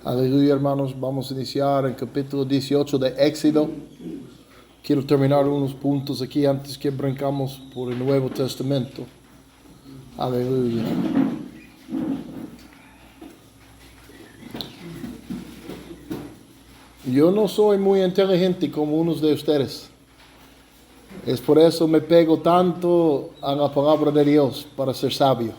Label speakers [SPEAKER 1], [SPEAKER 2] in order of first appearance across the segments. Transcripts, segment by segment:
[SPEAKER 1] Aleluya, hermanos. Vamos a iniciar el capítulo 18 de Éxodo. Quiero terminar unos puntos aquí antes que brincamos por el Nuevo Testamento. Aleluya. Yo no soy muy inteligente como unos de ustedes. Es por eso me pego tanto a la palabra de Dios para ser sabio.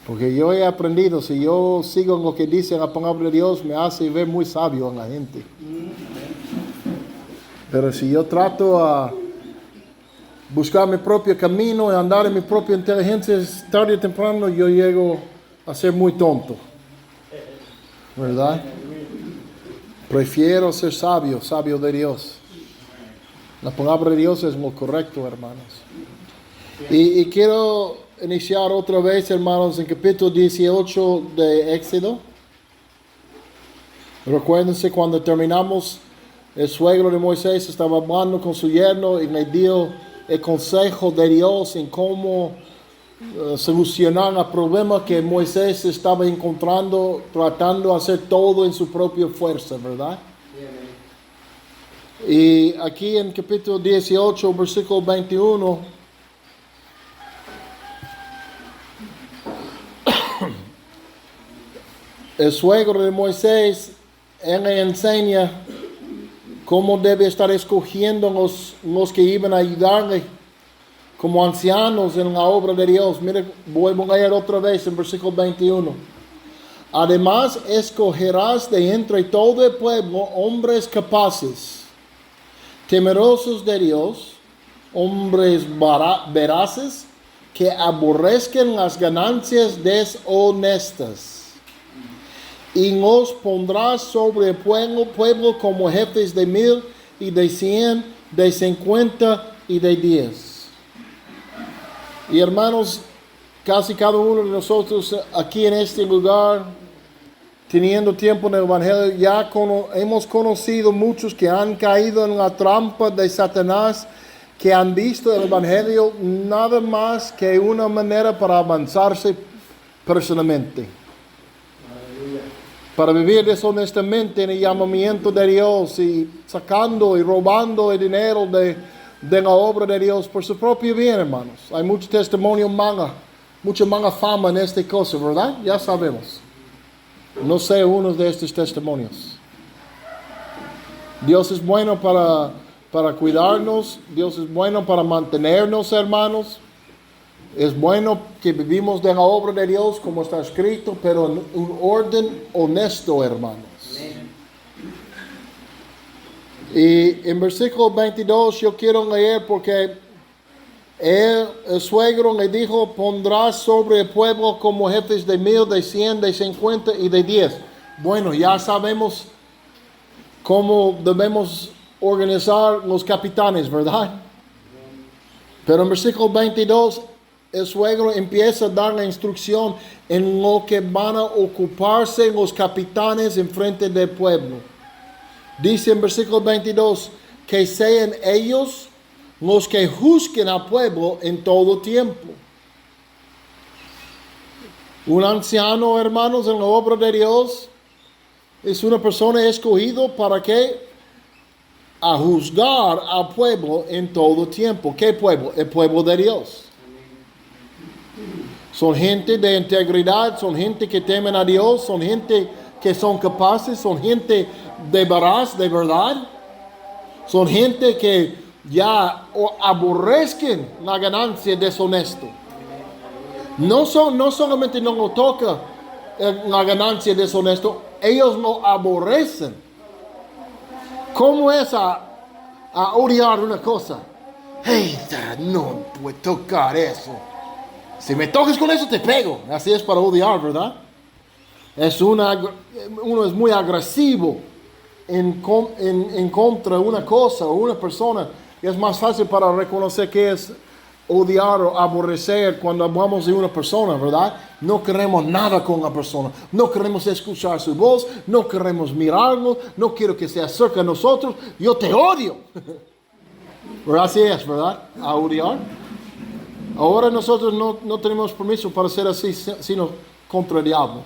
[SPEAKER 1] Porque yo he aprendido, si yo sigo lo que dice la palabra de Dios, me hace ver muy sabio a la gente. Pero si yo trato a buscar mi propio camino y andar en mi propia inteligencia, tarde o temprano yo llego a ser muy tonto. ¿Verdad? Prefiero ser sabio, sabio de Dios. La palabra de Dios es lo correcto, hermanos. Y quiero iniciar otra vez, hermanos, en capítulo 18 de Éxodo. Recuérdense cuando terminamos, el suegro de Moisés estaba hablando con su yerno y le dio el consejo de Dios en cómo solucionar el problema que Moisés estaba encontrando, tratando de hacer todo en su propia fuerza, ¿verdad? Y aquí en capítulo 18, versículo 21, el suegro de Moisés, él le enseña cómo debe estar escogiendo los que iban a ayudarle como ancianos en la obra de Dios. Mire, voy a leer otra vez en versículo 21. Además, escogerás de entre todo el pueblo hombres capaces, temerosos de Dios, hombres veraces, que aborrezcan las ganancias deshonestas. Y los pondrás sobre el pueblo como jefes de 1000 y de 100, de 50 y de 10. Y hermanos, casi cada uno de nosotros aquí en este lugar, teniendo tiempo en el Evangelio, ya hemos conocido muchos que han caído en la trampa de Satanás, que han visto el Evangelio nada más que una manera para avanzarse personalmente. Para vivir deshonestamente en el llamamiento de Dios y sacando y robando el dinero de la obra de Dios por su propio bien, hermanos. Hay mucho testimonio mucha mala fama en esta cosa, ¿verdad? Ya sabemos. No sé uno de estos testimonios. Dios es bueno para cuidarnos. Dios es bueno para mantenernos, hermanos. Es bueno que vivimos de la obra de Dios como está escrito, pero en un orden honesto, hermanos. Y en versículo 22 yo quiero leer porque el suegro le dijo, pondrás sobre el pueblo como jefes de 1000, de 100, de 50 y de 10. Bueno, ya sabemos cómo debemos organizar los capitanes, ¿verdad? Pero en versículo 22, el suegro empieza a dar la instrucción en lo que van a ocuparse los capitanes en frente del pueblo. Dice en versículo 22, que sean ellos los que juzguen al pueblo en todo tiempo. Un anciano, hermanos, en la obra de Dios, es una persona escogida para que a juzgar al pueblo en todo tiempo. ¿Qué pueblo? El pueblo de Dios. Son gente de integridad, son gente que temen a Dios, son gente que son capaces, son gente de veraz, de verdad. Son gente que ya aborrezcan la ganancia deshonesta. No solamente no lo toca la ganancia deshonesta, ellos lo aborrecen. ¿Cómo es a odiar una cosa? Hey, no puedo tocar eso. Si me tocas con eso te pego. Así es para odiar, ¿verdad? Uno es muy agresivo en contra de una cosa o una persona. Y es más fácil para reconocer que es odiar o aborrecer cuando hablamos de una persona, ¿verdad? No queremos nada con la persona. No queremos escuchar su voz. No queremos mirarlo. No quiero que se acerque a nosotros. Yo te odio. Pero así es, ¿verdad? A odiar. Ahora nosotros no tenemos permiso para ser así, sino contra el diablo.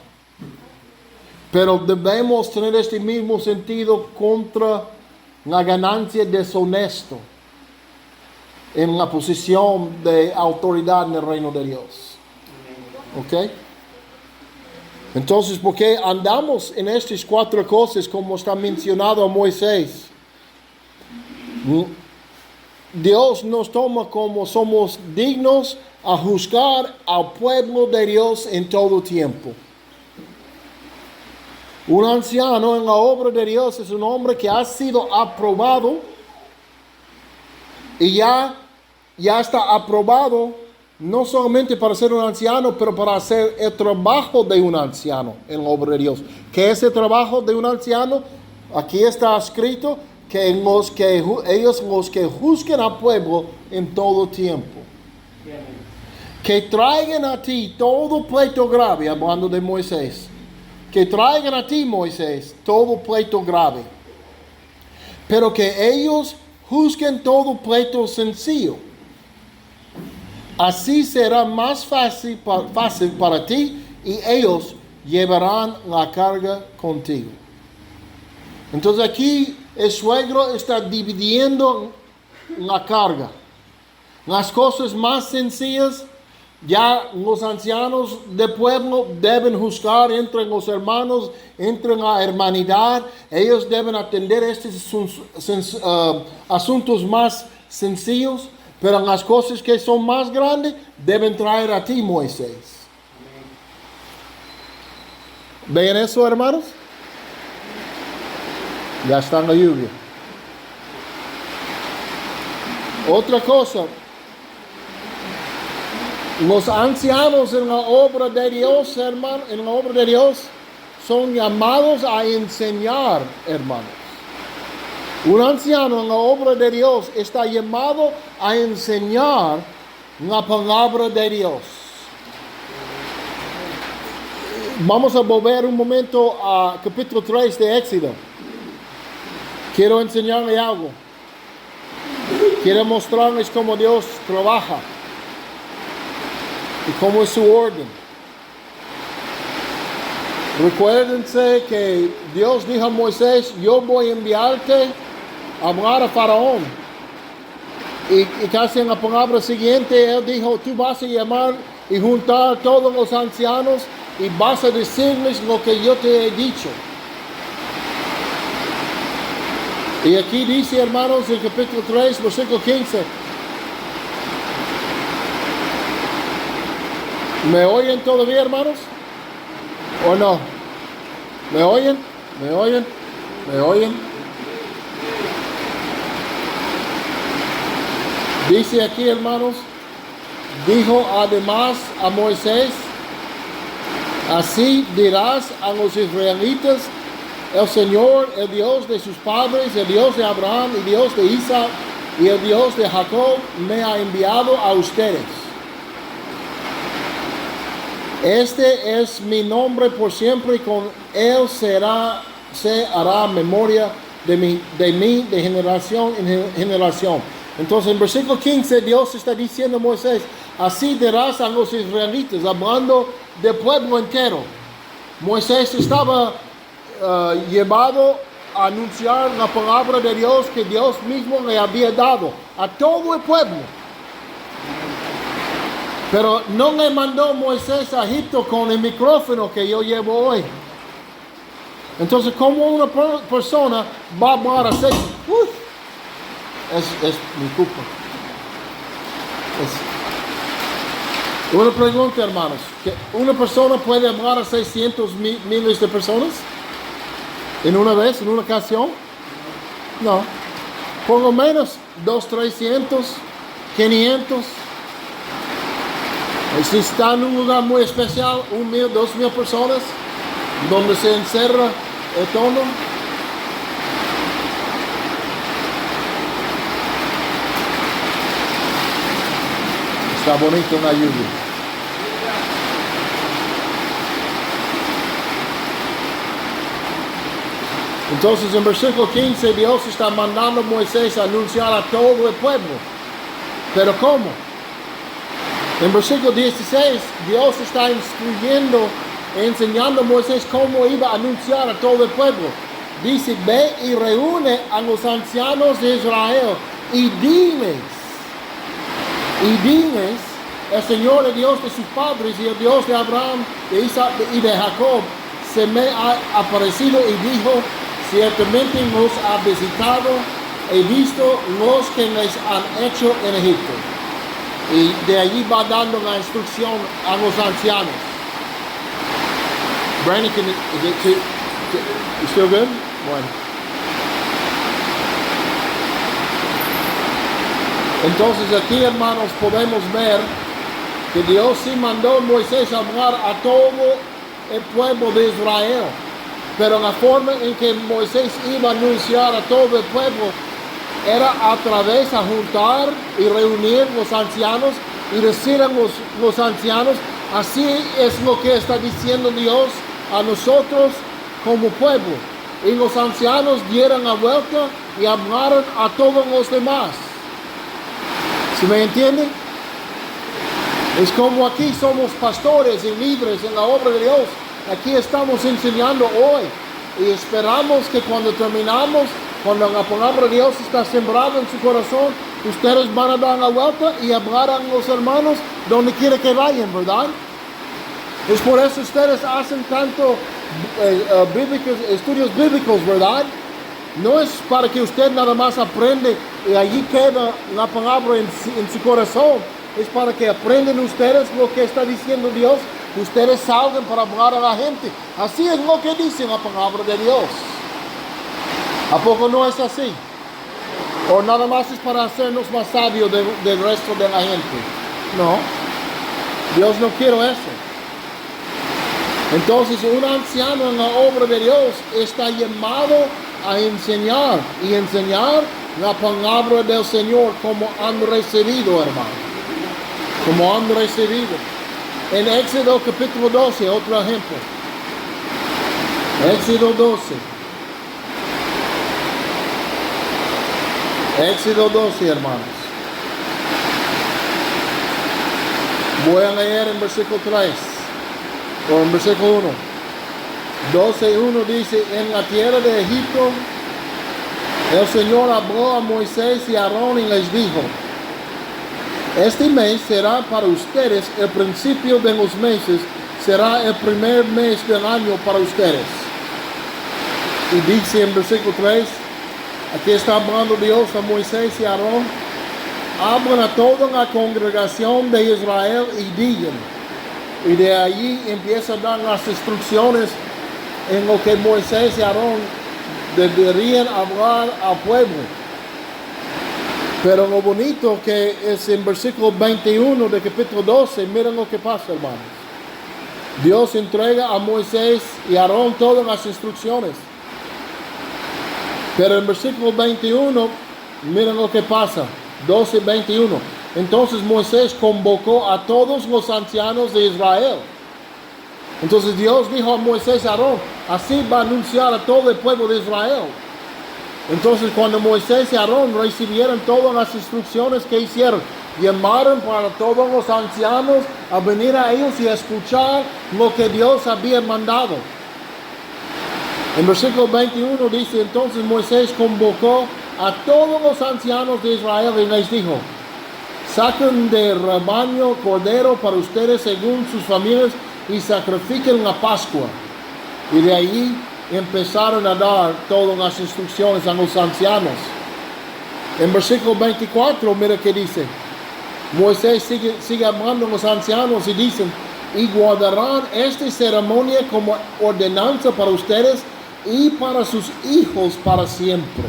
[SPEAKER 1] Pero debemos tener este mismo sentido contra la ganancia deshonesta en la posición de autoridad en el reino de Dios. ¿Ok? Entonces, ¿por qué andamos en estas 4 cosas como está mencionado a Moisés? Dios nos toma como somos dignos a juzgar al pueblo de Dios en todo tiempo. Un anciano en la obra de Dios es un hombre que ha sido aprobado y ya está aprobado no solamente para ser un anciano, pero para hacer el trabajo de un anciano en la obra de Dios. ¿Qué es el trabajo de un anciano? Aquí está escrito que ellos los que juzguen al pueblo en todo tiempo. Que traigan a ti todo pleito grave, hablando de Moisés. Que traigan a ti, Moisés, todo pleito grave. Pero que ellos juzguen todo pleito sencillo. Así será más fácil para ti y ellos llevarán la carga contigo. Entonces aquí el suegro está dividiendo la carga. Las cosas más sencillas, ya los ancianos del pueblo deben juzgar entre los hermanos, entre la hermanidad. Ellos deben atender estos asuntos más sencillos. Pero las cosas que son más grandes deben traer a ti, Moisés. ¿Ven eso, hermanos? Ya está en la lluvia. Otra cosa. Los ancianos en la obra de Dios, hermano, en la obra de Dios, son llamados a enseñar, hermanos. Un anciano en la obra de Dios está llamado a enseñar la palabra de Dios. Vamos a volver un momento a capítulo 3 de Éxodo. Quiero enseñarle algo. Quiero mostrarles cómo Dios trabaja y cómo es su orden. Recuérdense que Dios dijo a Moisés: yo voy a enviarte a hablar a Faraón. Y casi en la palabra siguiente, él dijo: tú vas a llamar y juntar a todos los ancianos y vas a decirles lo que yo te he dicho. Y aquí dice, hermanos, en capítulo 3, versículo 15. ¿Me oyen todavía, hermanos? ¿O no? ¿Me oyen? ¿Me oyen? ¿Me oyen? Dice aquí, hermanos, dijo además a Moisés: así dirás a los israelitas: el Señor, el Dios de sus padres, el Dios de Abraham, el Dios de Isaac y el Dios de Jacob, me ha enviado a ustedes. Este es mi nombre por siempre, y con él se hará memoria de mí de generación en generación. Entonces en versículo 15 Dios está diciendo a Moisés: así dirás a los israelitas, hablando del pueblo entero. Moisés estaba llevado a anunciar la palabra de Dios que Dios mismo le había dado a todo el pueblo. Pero no le mandó Moisés a Egipto con el micrófono que yo llevo hoy. Entonces, ¿cómo una persona va a hablar así? Es mi culpa. Una pregunta, hermanos. ¿Que una persona puede hablar a 600 miles de personas? ¿En una vez? ¿En una ocasión? No. Por lo menos 200, 300, 500. Si está en un lugar muy especial, 1,000, 2,000 personas, donde se encerra el tono. Está bonito una lluvia. Entonces en versículo 15 Dios está mandando a Moisés a anunciar a todo el pueblo. ¿Pero cómo? En versículo 16 Dios está instruyendo enseñando a Moisés cómo iba a anunciar a todo el pueblo. Dice, ve y reúne a los ancianos de Israel y diles, el Señor, el Dios de sus padres y el Dios de Abraham, de Isaac y de Jacob, se me ha aparecido y dijo, ciertamente nos ha visitado, he visto los que les han hecho en Egipto. Y de allí va dando la instrucción a los ancianos. Brandon, you still good? Bueno. Entonces aquí, hermanos, podemos ver que Dios sí mandó a Moisés a hablar a todo el pueblo de Israel. Pero la forma en que Moisés iba a anunciar a todo el pueblo era a través de juntar y reunir los ancianos y decir a los ancianos, así es lo que está diciendo Dios a nosotros como pueblo. Y los ancianos dieron la vuelta y hablaron a todos los demás. ¿Sí me entienden? Es como aquí somos pastores y líderes en la obra de Dios. Aquí estamos enseñando hoy y esperamos que cuando terminamos, cuando la palabra de Dios está sembrada en su corazón, ustedes van a dar la vuelta y hablar a los hermanos donde quiera que vayan, ¿verdad? Es por eso ustedes hacen tanto estudios bíblicos, ¿verdad? No es para que usted nada más aprende y allí queda la palabra en su corazón. Es para que aprendan ustedes lo que está diciendo Dios. Ustedes salgan para hablar a la gente. Así es lo que dice la palabra de Dios. ¿A poco no es así? O nada más es para hacernos más sabios del resto de la gente. No. Dios no quiere eso. Entonces un anciano en la obra de Dios está llamado a enseñar y enseñar la palabra del Señor como han recibido, hermano. Como han recibido. En Éxodo capítulo 12, otro ejemplo. Éxodo 12. Éxodo 12, hermanos. Voy a leer en versículo 3. O en versículo 1. 12:1 dice, en la tierra de Egipto, el Señor habló a Moisés y a Aarón y les dijo, este mes será para ustedes el principio de los meses, será el primer mes del año para ustedes. Y dice en versículo 3, aquí está hablando Dios a Moisés y a Aarón, hablan a toda la congregación de Israel y digan, y de allí empieza a dar las instrucciones en lo que Moisés y Aarón deberían hablar al pueblo. Pero lo bonito que es en versículo 21 del capítulo 12, miren lo que pasa, hermanos. Dios entrega a Moisés y a Aarón todas las instrucciones. Pero en versículo 21, miren lo que pasa. 12:21. Entonces Moisés convocó a todos los ancianos de Israel. Entonces Dios dijo a Moisés y a Aarón, así va a anunciar a todo el pueblo de Israel. Entonces cuando Moisés y Aarón recibieron todas las instrucciones que hicieron, llamaron para todos los ancianos a venir a ellos y a escuchar lo que Dios había mandado. En versículo 21 dice, entonces Moisés convocó a todos los ancianos de Israel y les dijo, saquen del rebaño cordero para ustedes según sus familias y sacrifiquen la Pascua. Y de ahí empezaron a dar todas las instrucciones a los ancianos. En versículo 24, mira que dice, Moisés sigue hablando a los ancianos y dicen, y guardarán esta ceremonia como ordenanza para ustedes y para sus hijos para siempre.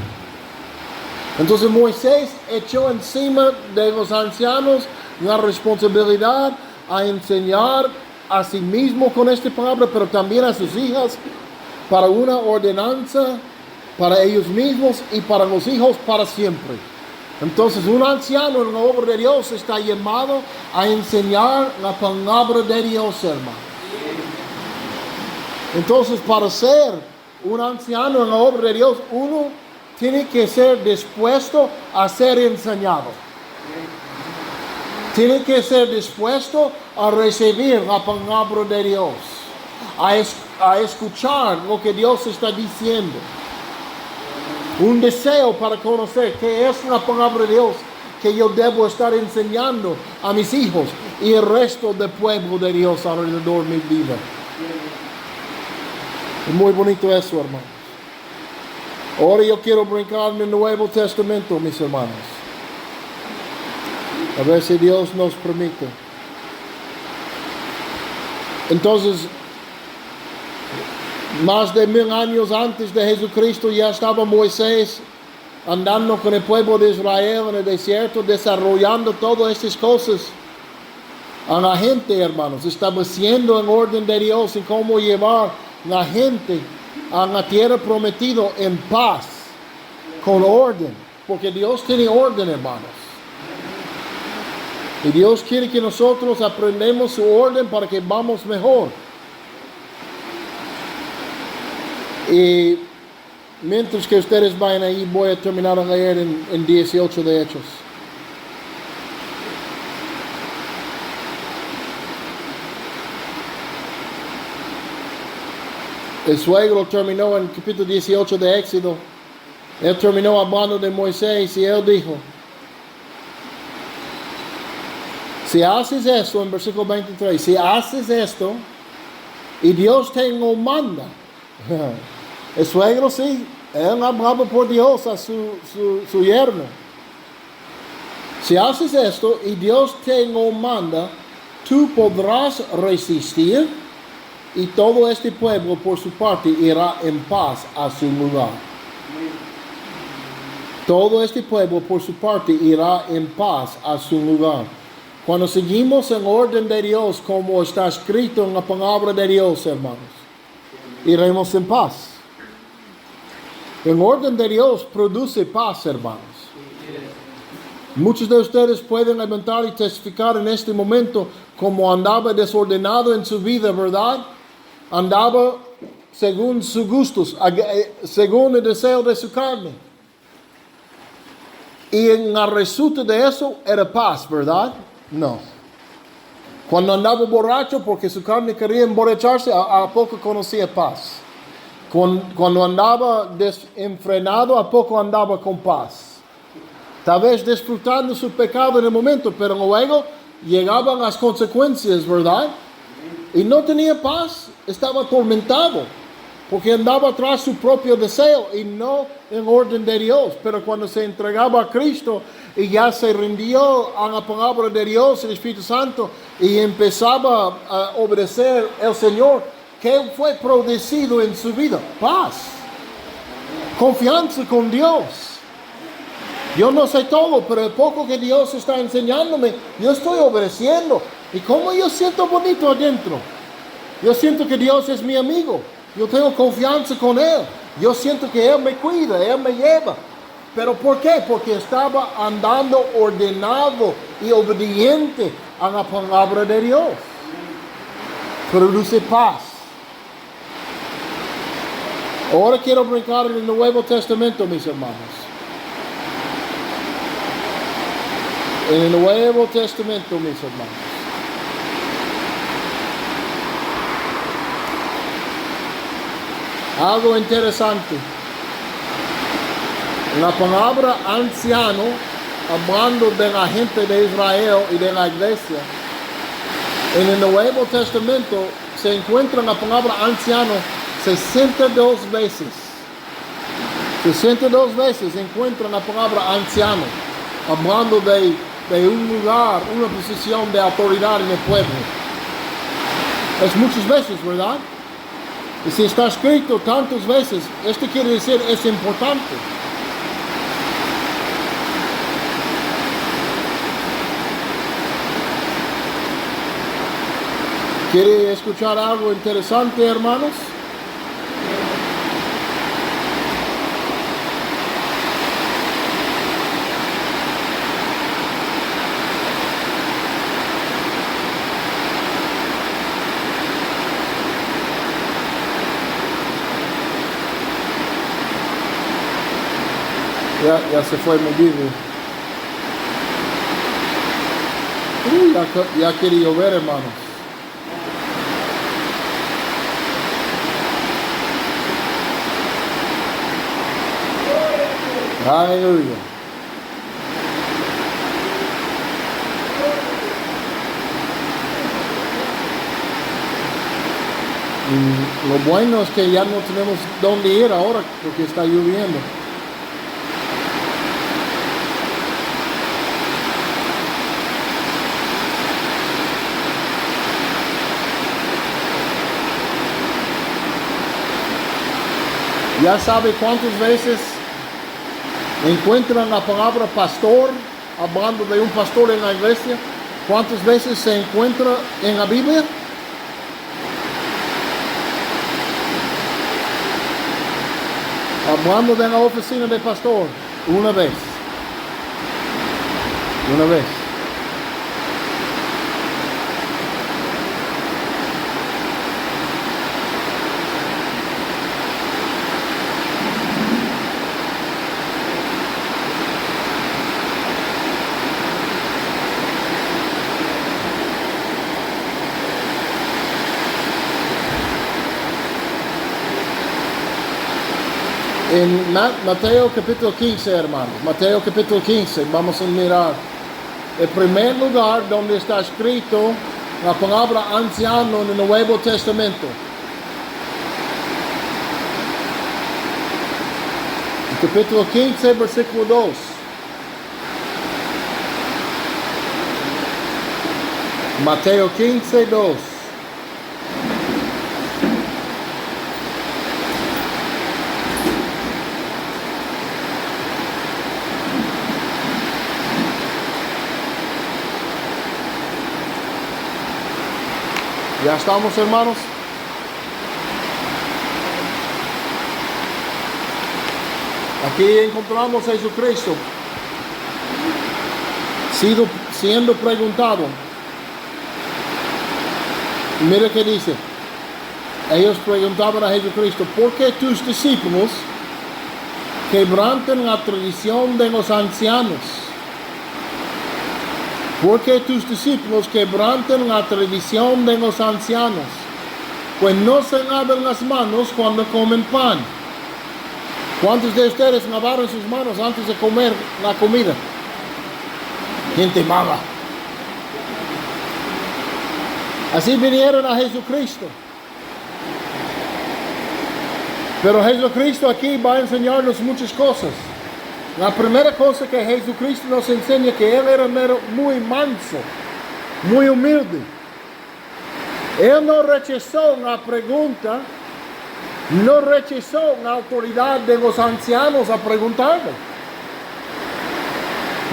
[SPEAKER 1] Entonces Moisés echó encima de los ancianos la responsabilidad a enseñar a sí mismo con esta palabra, pero también a sus hijas, para una ordenanza para ellos mismos y para los hijos para siempre. Entonces un anciano en la obra de Dios está llamado a enseñar la palabra de Dios, hermano. Entonces para ser un anciano en la obra de Dios, uno tiene que ser dispuesto a ser enseñado. Tiene que ser dispuesto a recibir la palabra de Dios. a escuchar lo que Dios está diciendo. Un deseo para conocer qué es la palabra de Dios que yo debo estar enseñando a mis hijos y el resto del pueblo de Dios alrededor de mi vida. Es muy bonito eso, hermanos. Ahora yo quiero brincar en el Nuevo Testamento, mis hermanos. A ver si Dios nos permite. Entonces, más de 1000 años antes de Jesucristo ya estaba Moisés andando con el pueblo de Israel en el desierto, desarrollando todas estas cosas a la gente, hermanos, estableciendo el orden de Dios y cómo llevar la gente a la tierra prometida en paz, con orden, porque Dios tiene orden, hermanos. Y Dios quiere que nosotros aprendamos su orden para que vamos mejor. Y mientras que ustedes vayan ahí, voy a terminar a leer en 18 de Hechos. El suegro terminó en el capítulo 18 de Éxodo. Él terminó hablando de Moisés y él dijo, si haces esto, en versículo 23, si haces esto y Dios te lo manda. El suegro sí, él hablaba por Dios a su yerno. Si haces esto y Dios te lo manda, tú podrás resistir y todo este pueblo por su parte irá en paz a su lugar. Todo este pueblo por su parte irá en paz a su lugar. Cuando seguimos el orden de Dios como está escrito en la palabra de Dios, hermanos, iremos en paz. El orden de Dios produce paz, hermanos. Muchos de ustedes pueden levantar y testificar en este momento como andaba desordenado en su vida, ¿verdad? Andaba según sus gustos, según el deseo de su carne. Y en la resulta de eso era paz, ¿verdad? No. Cuando andaba borracho porque su carne quería emborracharse, a poco conocía paz. Cuando andaba desenfrenado, a poco andaba con paz. Tal vez disfrutando su pecado en el momento, pero luego llegaban las consecuencias, ¿verdad? Y no tenía paz, estaba atormentado, porque andaba tras su propio deseo y no en orden de Dios. Pero cuando se entregaba a Cristo y ya se rindió a la palabra de Dios, el Espíritu Santo, y empezaba a obedecer al Señor, ¿qué fue producido en su vida? Paz, confianza con Dios. Yo no sé todo, pero el poco que Dios está enseñándome, yo estoy obedeciendo. Y como yo siento bonito adentro. Yo siento que Dios es mi amigo. Yo tengo confianza con Él. Yo siento que Él me cuida, Él me lleva. ¿Pero por qué? Porque estaba andando ordenado y obediente a la palabra de Dios. Produce paz. Ahora quiero brincar en el Nuevo Testamento, mis hermanos. En el Nuevo Testamento, mis hermanos. Algo interesante. La palabra anciano, hablando de la gente de Israel y de la iglesia, en el Nuevo Testamento se encuentra la palabra anciano 62 veces. 62 veces se encuentra la palabra anciano, hablando de un lugar, una posición de autoridad en el pueblo. Es muchas veces, ¿verdad? Y si está escrito tantas veces, esto quiere decir es importante. ¿Quiere escuchar algo interesante, hermanos? Ya se fue mi Biblia. Ya quiere llover, hermanos. Aleluya. Y lo bueno es que ya no tenemos dónde ir ahora porque está lloviendo. Ya sabe cuántas veces encuentran la palabra pastor, hablando de un pastor en la iglesia. ¿Cuántas veces se encuentra en la Biblia? Hablando de la oficina de pastor, una vez. Una vez. En Mateo capítulo 15, hermanos, Mateo capítulo 15, vamos a mirar el primer lugar donde está escrito la palabra anciano en el Nuevo Testamento. Capítulo 15, versículo 2. Mateo 15, 2. ¿Ya estamos, hermanos? Aquí encontramos a Jesucristo siendo preguntado. Mira qué dice. Ellos preguntaban a Jesucristo, ¿por qué tus discípulos quebrantan la tradición de los ancianos? Porque tus discípulos quebrantan la tradición de los ancianos, pues no se lavan las manos cuando comen pan. ¿Cuántos de ustedes lavaron sus manos antes de comer la comida? Gente mala. Así vinieron a Jesucristo. Pero Jesucristo aquí va a enseñarnos muchas cosas. La primera cosa que Jesucristo nos enseña que Él era muy manso, muy humilde. Él no rechazó la pregunta, no rechazó la autoridad de los ancianos a preguntarle.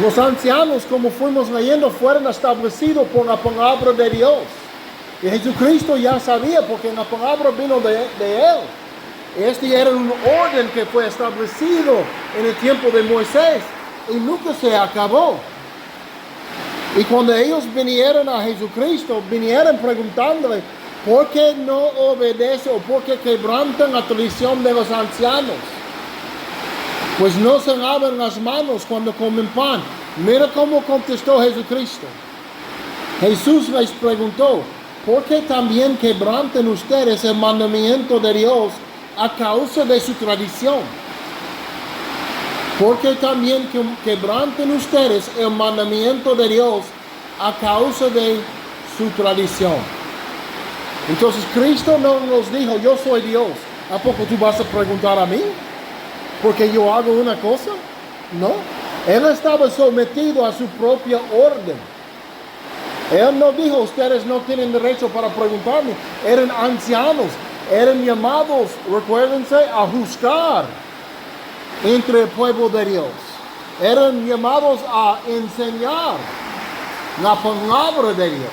[SPEAKER 1] Los ancianos, como fuimos leyendo, fueron establecidos por la palabra de Dios. Y Jesucristo ya sabía, porque la palabra vino de Él. Este era un orden que fue establecido en el tiempo de Moisés y nunca se acabó. Y cuando ellos vinieron a Jesucristo, vinieron preguntándole, ¿por qué no obedece o por qué quebrantan la tradición de los ancianos? Pues no se lavan las manos cuando comen pan. Mira cómo contestó Jesucristo. Jesús les preguntó, ¿por qué también quebrantan ustedes el mandamiento de Dios a causa de su tradición? Porque también quebranten ustedes el mandamiento de Dios a causa de su tradición. Entonces Cristo no nos dijo, yo soy Dios. ¿A poco tú vas a preguntar a mí? Porque yo hago una cosa. No. Él estaba sometido a su propia orden. Él no dijo, ustedes no tienen derecho para preguntarme. Eran ancianos. Eran llamados, recuérdense, a juzgar entre el pueblo de Dios. Eran llamados a enseñar la palabra de Dios.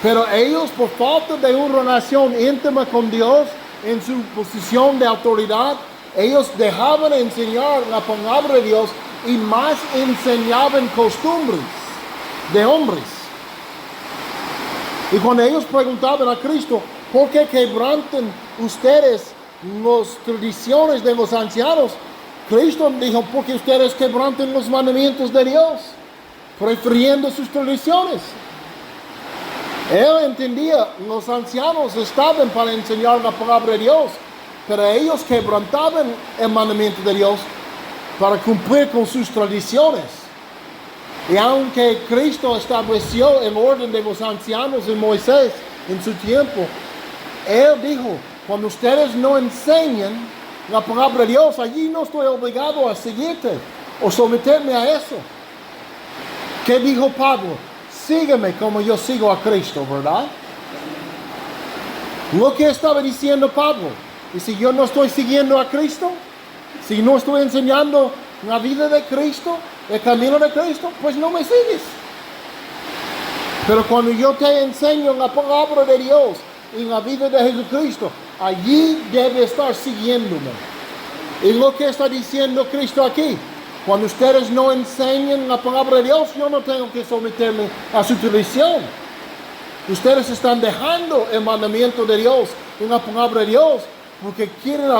[SPEAKER 1] Pero ellos, por falta de una relación íntima con Dios, en su posición de autoridad, ellos dejaban de enseñar la palabra de Dios y más enseñaban costumbres de hombres. Y cuando ellos preguntaban a Cristo, ¿por qué quebrantan ustedes las tradiciones de los ancianos? Cristo dijo, porque ustedes quebrantan los mandamientos de Dios, prefiriendo sus tradiciones. Él entendía, los ancianos estaban para enseñar la palabra de Dios, pero ellos quebrantaban el mandamiento de Dios para cumplir con sus tradiciones. Y aunque Cristo estableció el orden de los ancianos en Moisés en su tiempo, Él dijo, cuando ustedes no enseñan la palabra de Dios, allí no estoy obligado a seguirte o someterme a eso. ¿Qué dijo Pablo? Sígueme como yo sigo a Cristo, ¿verdad? Lo que estaba diciendo Pablo. Y si yo no estoy siguiendo a Cristo, si no estoy enseñando la vida de Cristo, el camino de Cristo, pues no me sigues. Pero cuando yo te enseño la palabra de Dios y la vida de Jesucristo, allí debe estar siguiéndome. Y lo que está diciendo Cristo aquí, cuando ustedes no enseñan la palabra de Dios, yo no tengo que someterme a su tradición. Ustedes están dejando el mandamiento de Dios en la palabra de Dios porque quieren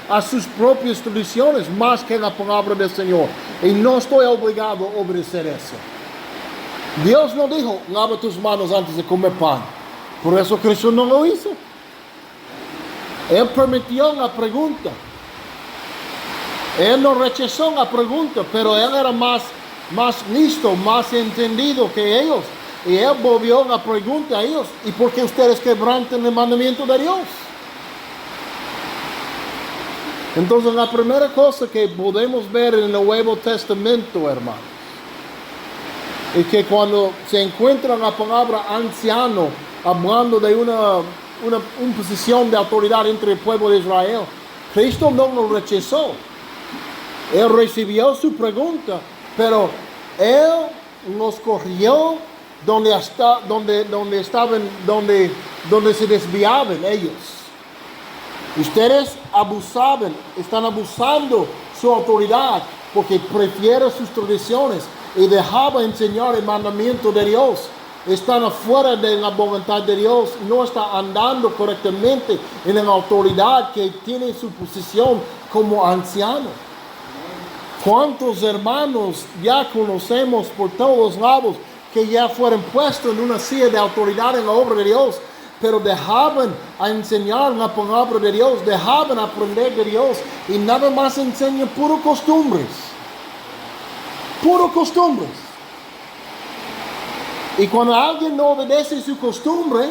[SPEAKER 1] a sus propias tradiciones más que la palabra del Señor. Y no estoy obligado a obedecer eso. Dios no dijo, lava tus manos antes de comer pan. Por eso Cristo no lo hizo. Él permitió la pregunta. Él no rechazó la pregunta, pero él era más listo, más entendido que ellos. Y él volvió la pregunta a ellos. ¿Y por qué ustedes quebrantan el mandamiento de Dios? Entonces la primera cosa que podemos ver en el Nuevo Testamento, hermanos, es que cuando se encuentra la palabra anciano, hablando de una posición de autoridad entre el pueblo de Israel, Cristo no lo rechazó. Él recibió su pregunta, pero Él los corrigió donde se desviaban ellos. Ustedes están abusando su autoridad porque prefieren sus tradiciones y dejaban enseñar el mandamiento de Dios. Están afuera de la voluntad de Dios, no están andando correctamente en la autoridad que tiene su posición como anciano. ¿Cuántos hermanos ya conocemos por todos lados que ya fueron puestos en una silla de autoridad en la obra de Dios, pero dejaban a enseñar la palabra de Dios, dejaban aprender de Dios y nada más enseñan puro costumbres? Puro costumbres. Y cuando alguien no obedece su costumbre,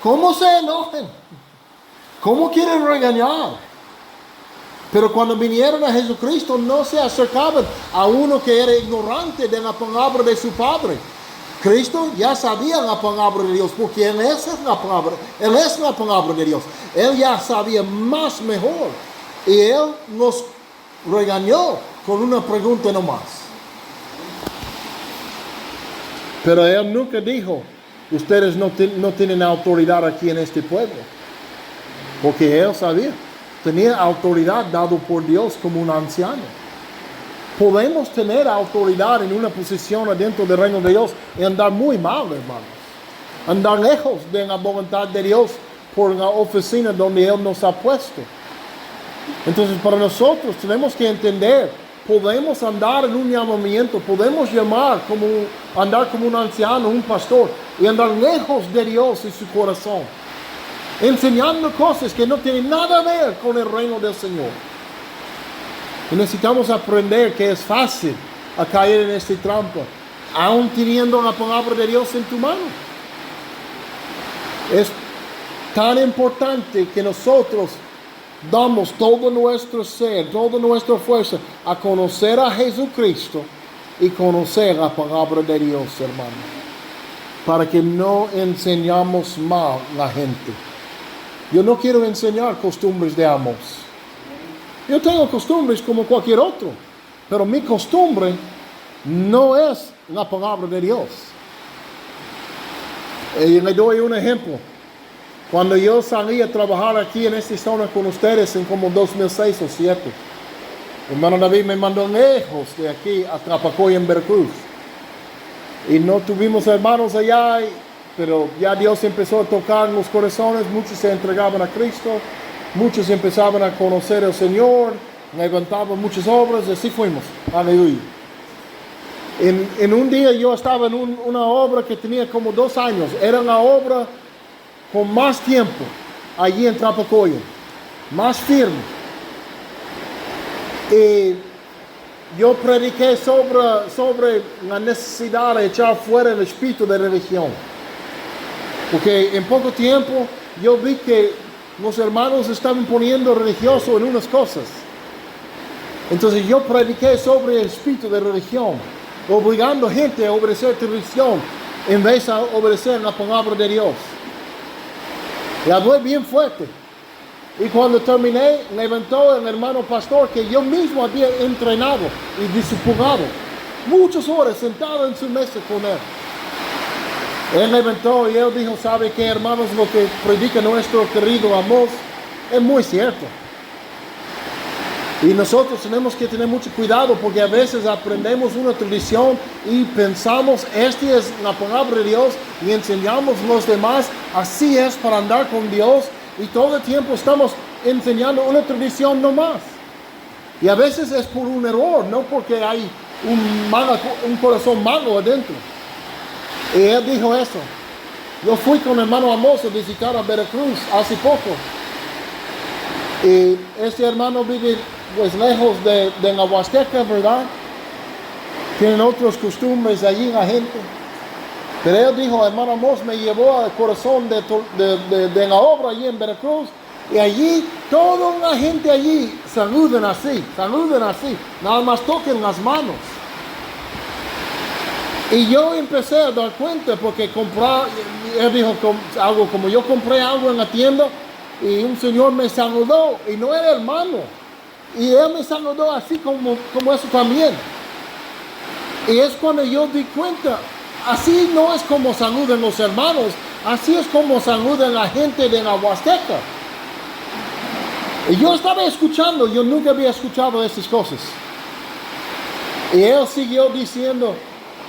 [SPEAKER 1] ¿cómo se enojan? ¿Cómo quieren regañar? Pero cuando vinieron a Jesucristo no se acercaban a uno que era ignorante de la palabra de su Padre. Cristo ya sabía la palabra de Dios porque Él es la palabra de Dios. Él ya sabía más mejor. Y Él nos regañó con una pregunta nomás. Pero Él nunca dijo, ustedes no tienen autoridad aquí en este pueblo. Porque Él sabía. Tenía autoridad dado por Dios como un anciano. Podemos tener autoridad en una posición adentro del reino de Dios y andar muy mal, hermanos. Andar lejos de la voluntad de Dios por la oficina donde Él nos ha puesto. Entonces, para nosotros tenemos que entender, podemos andar en un llamamiento, podemos andar como un anciano, un pastor, y andar lejos de Dios y su corazón, enseñando cosas que no tienen nada a ver con el reino del Señor. Y necesitamos aprender que es fácil a caer en esta trampa, aún teniendo la palabra de Dios en tu mano. Es tan importante que nosotros damos todo nuestro ser, toda nuestra fuerza a conocer a Jesucristo y conocer la palabra de Dios, hermano, para que no enseñamos mal a la gente. Yo no quiero enseñar costumbres de Amos. Yo tengo costumbres como cualquier otro, pero mi costumbre no es la palabra de Dios. Y le doy un ejemplo. Cuando yo salí a trabajar aquí en esta zona con ustedes en como 2006 o 2007, hermano David me mandó lejos de aquí a Trapacoy en Veracruz. Y no tuvimos hermanos allá, pero ya Dios empezó a tocar los corazones, muchos se entregaban a Cristo, muchos empezaban a conocer al Señor, levantaban muchas obras, y así fuimos. Aleluya. En un día yo estaba en una obra que tenía como 2 años, era la obra con más tiempo allí en Trapacoya, más firme. Y yo prediqué sobre la necesidad de echar fuera el espíritu de religión. Porque en poco tiempo yo vi que los hermanos estaban poniendo religioso en unas cosas. Entonces yo prediqué sobre el espíritu de religión, obligando a gente a obedecer religión en vez de obedecer la palabra de Dios. Y hablé bien fuerte. Y cuando terminé, levantó el hermano pastor que yo mismo había entrenado y discipulado muchas horas sentado en su mesa con él. Él levantó y él dijo, ¿sabe qué, hermanos? Lo que predica nuestro querido Amós es muy cierto. Y nosotros tenemos que tener mucho cuidado porque a veces aprendemos una tradición y pensamos, esta es la palabra de Dios y enseñamos a los demás, así es para andar con Dios. Y todo el tiempo estamos enseñando una tradición nomás. Y a veces es por un error, no porque hay un corazón malo adentro. Y él dijo eso. Yo fui con el hermano Amós a visitar a Veracruz hace poco. Y este hermano vive pues lejos de la Huasteca, ¿verdad? Tienen otras costumbres allí la gente. Pero él dijo, hermano Amós me llevó al corazón de la obra allí en Veracruz. Y allí, toda la gente allí saludan así. Nada más toquen las manos. Y yo empecé a dar cuenta porque él dijo algo como yo compré algo en la tienda y un señor me saludó y no era hermano. Y él me saludó así como eso también. Y es cuando yo di cuenta, así no es como saludan los hermanos, así es como saludan la gente de la Huasteca. Y yo estaba escuchando, yo nunca había escuchado esas cosas. Y él siguió diciendo,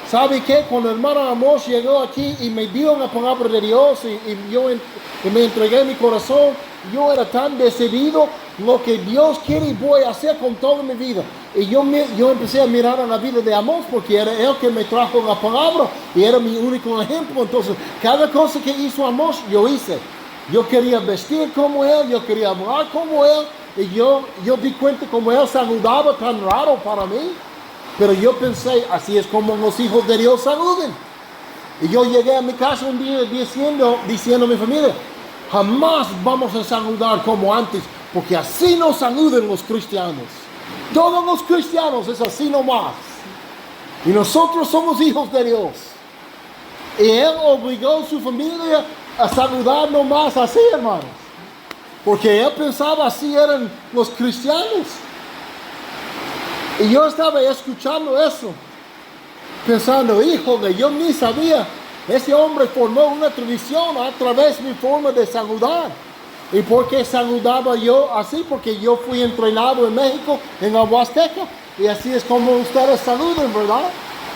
[SPEAKER 1] ¿sabe qué? Cuando el hermano Amós llegó aquí y me dio la palabra de Dios y me entregué mi corazón, yo era tan decidido lo que Dios quiere y voy a hacer con toda mi vida. Y yo empecé a mirar a la vida de Amós porque era él que me trajo la palabra y era mi único ejemplo. Entonces, cada cosa que hizo Amós, yo hice. Yo quería vestir como él, yo quería hablar como él. Y yo di cuenta como él saludaba tan raro para mí. Pero yo pensé, así es como los hijos de Dios saluden. Y yo llegué a mi casa un día diciendo a mi familia, jamás vamos a saludar como antes, porque así no saludan los cristianos. Todos los cristianos es así nomás. Y nosotros somos hijos de Dios. Y él obligó a su familia a saludar nomás así, hermanos. Porque él pensaba así eran los cristianos. Y yo estaba escuchando eso, pensando, híjole, yo ni sabía. Ese hombre formó una tradición a través de mi forma de saludar. ¿Y por qué saludaba yo así? Porque yo fui entrenado en México, en la Huasteca, y así es como ustedes saludan, ¿verdad?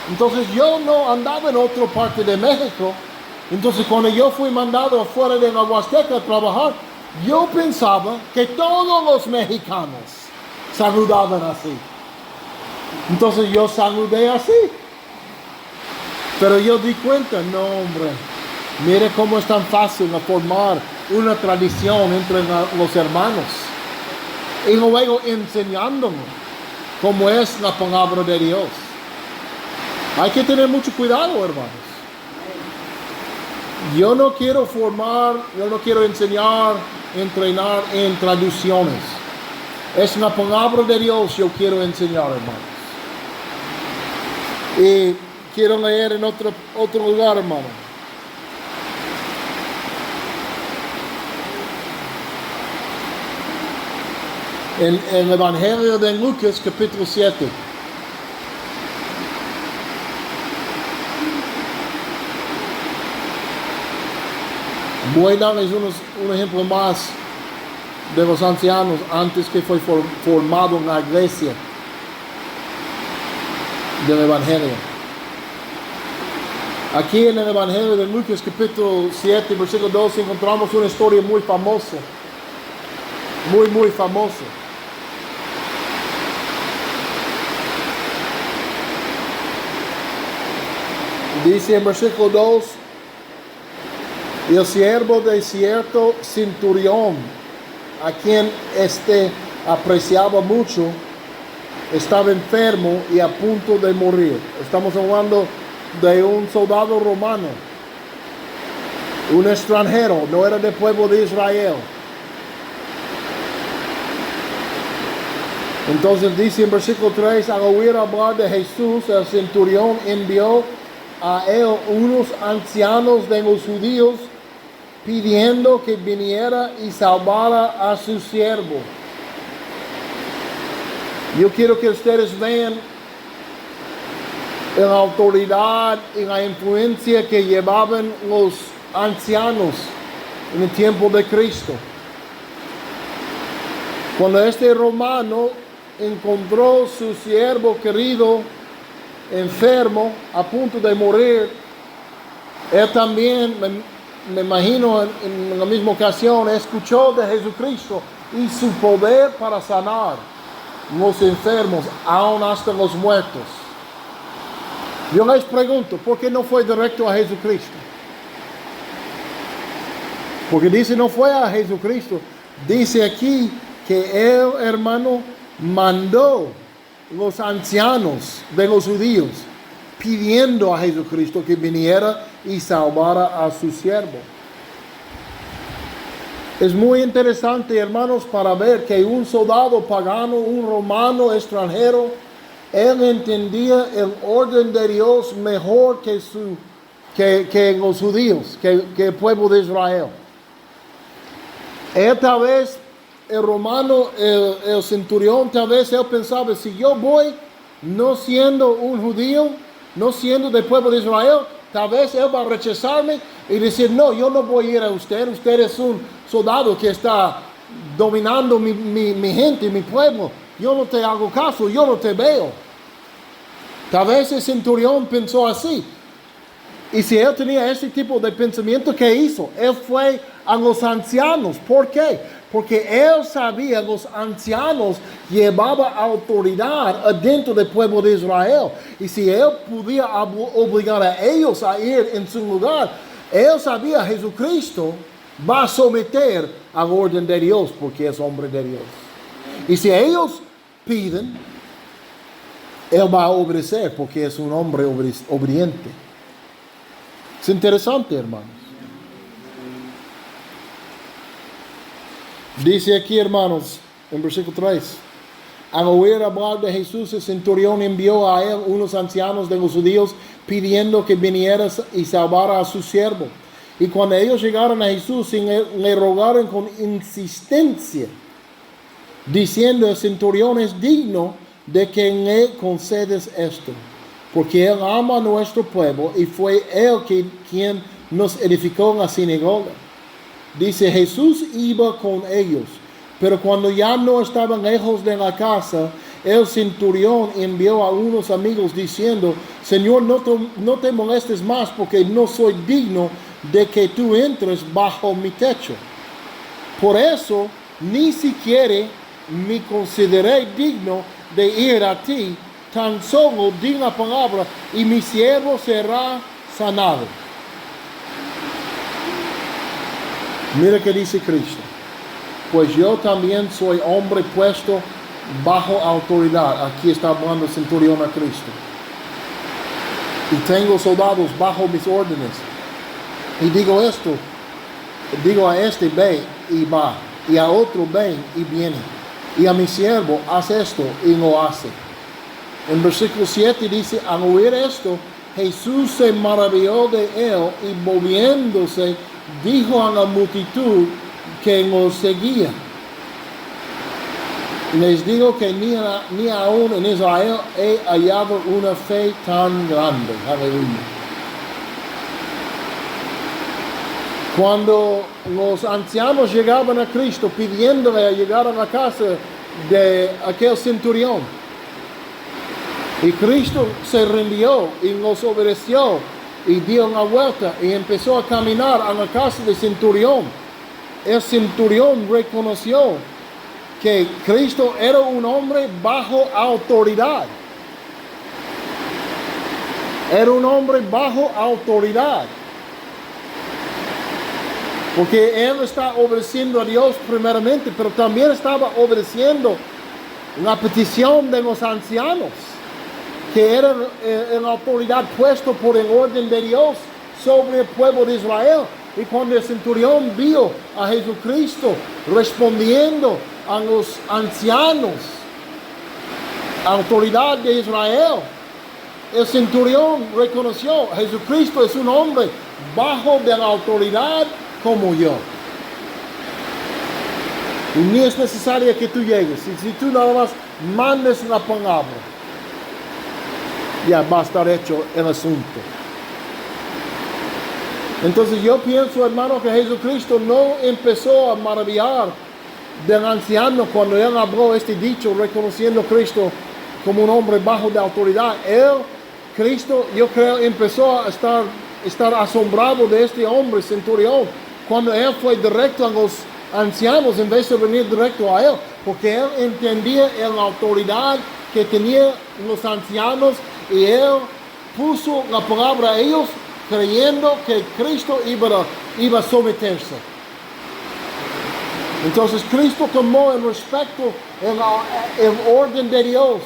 [SPEAKER 1] Entonces yo no andaba en otra parte de México. Entonces cuando yo fui mandado afuera de la Huasteca a trabajar, yo pensaba que todos los mexicanos saludaban así. Entonces yo saludé así. Pero yo di cuenta, no hombre, mire cómo es tan fácil formar una tradición entre los hermanos. Y luego enseñándonos cómo es la palabra de Dios. Hay que tener mucho cuidado, hermanos. Yo no quiero enseñar, entrenar en tradiciones. Es la palabra de Dios yo quiero enseñar, hermanos. Y quiero leer en otro lugar, hermano. En el Evangelio de Lucas, capítulo 7. Voy a darles un ejemplo más de los ancianos antes que fue formado en la iglesia del Evangelio. Aquí en el Evangelio de Lucas capítulo 7, versículo 2, encontramos una historia muy famosa. Muy famosa. Dice en versículo 2, el siervo de cierto centurión, a quien apreciaba mucho, estaba enfermo y a punto de morir. Estamos hablando de un soldado romano, un extranjero, no era del pueblo de Israel. Entonces dice en versículo 3, al oír hablar de Jesús, el centurión envió a él unos ancianos de los judíos, pidiendo que viniera y salvara a su siervo. Yo quiero que ustedes vean la autoridad y la influencia que llevaban los ancianos en el tiempo de Cristo. Cuando este romano encontró su siervo querido enfermo, a punto de morir, él también, me imagino en la misma ocasión, escuchó de Jesucristo y su poder para sanar los enfermos, aún hasta los muertos. Yo les pregunto, ¿por qué no fue directo a Jesucristo? Porque dice no fue a Jesucristo. Dice aquí que el hermano mandó los ancianos de los judíos pidiendo a Jesucristo que viniera y salvara a su siervo. Es muy interesante, hermanos, para ver que un soldado pagano, un romano extranjero, él entendía el orden de Dios mejor que los judíos, que el pueblo de Israel. Él tal vez, el romano, el centurión, tal vez él pensaba, si yo voy no siendo un judío, no siendo del pueblo de Israel, tal vez él va a rechazarme y decir, no, yo no voy a ir a usted es un soldado que está dominando mi gente, mi pueblo, yo no te hago caso, yo no te veo. Tal vez el centurión pensó así. Y si él tenía ese tipo de pensamiento, ¿qué hizo? Él fue a los ancianos. ¿Por qué? Porque él sabía que los ancianos llevaban autoridad adentro del pueblo de Israel. Y si él podía obligar a ellos a ir en su lugar, él sabía que Jesucristo va a someter al orden de Dios porque es hombre de Dios. Y si ellos piden, él va a obedecer porque es un hombre obediente. Es interesante, hermanos. Dice aquí, hermanos, en versículo 3. Al oír hablar de Jesús, el centurión envió a él unos ancianos de los judíos pidiendo que viniera y salvara a su siervo. Y cuando ellos llegaron a Jesús, le rogaron con insistencia, diciendo: el centurión es digno de que le concedes esto, porque él ama a nuestro pueblo y fue él quien nos edificó en la sinagoga. Dice, Jesús iba con ellos, pero cuando ya no estaban lejos de la casa, el centurión envió a unos amigos diciendo: Señor, no te molestes más, porque no soy digno de que tú entres bajo mi techo. Por eso ni siquiera me consideré digno de ir a ti, tan solo di la palabra y mi siervo será sanado. Mira que dice Cristo: pues yo también soy hombre puesto bajo autoridad. Aquí está hablando el centurión a Cristo. Y tengo soldados bajo mis órdenes. Y digo esto, digo a este, ve y va. Y a otro, ven y viene. Y a mi siervo, haz esto, y lo hace. En versículo 7 dice: al oír esto, Jesús se maravilló de él y volviéndose, dijo a la multitud que lo seguía: les digo que ni aún en Israel he hallado una fe tan grande. Aleluya. Cuando los ancianos llegaban a Cristo pidiéndole a llegar a la casa de aquel centurión, y Cristo se rindió y los obedeció y dio una vuelta y empezó a caminar a la casa del centurión, el centurión reconoció que Cristo era un hombre bajo autoridad. Era un hombre bajo autoridad. Porque él está obedeciendo a Dios primeramente, pero también estaba obedeciendo la petición de los ancianos, que eran en autoridad puesto por el orden de Dios sobre el pueblo de Israel. Y cuando el centurión vio a Jesucristo respondiendo a los ancianos, autoridad de Israel, el centurión reconoció: Jesucristo es un hombre bajo de la autoridad como yo. Y ni es necesario que tú llegues. Si tú nada más mandes la palabra, ya va a estar hecho el asunto. Entonces yo pienso, hermano, que Jesucristo no empezó a maravillar del anciano cuando él habló este dicho, reconociendo a Cristo como un hombre bajo de autoridad. Cristo, yo creo, empezó a estar asombrado de este hombre centurión cuando él fue directo a los ancianos en vez de venir directo a él, porque él entendía la autoridad que tenían los ancianos y él puso la palabra a ellos creyendo que Cristo iba a someterse. Entonces Cristo tomó el respeto, el orden de Dios,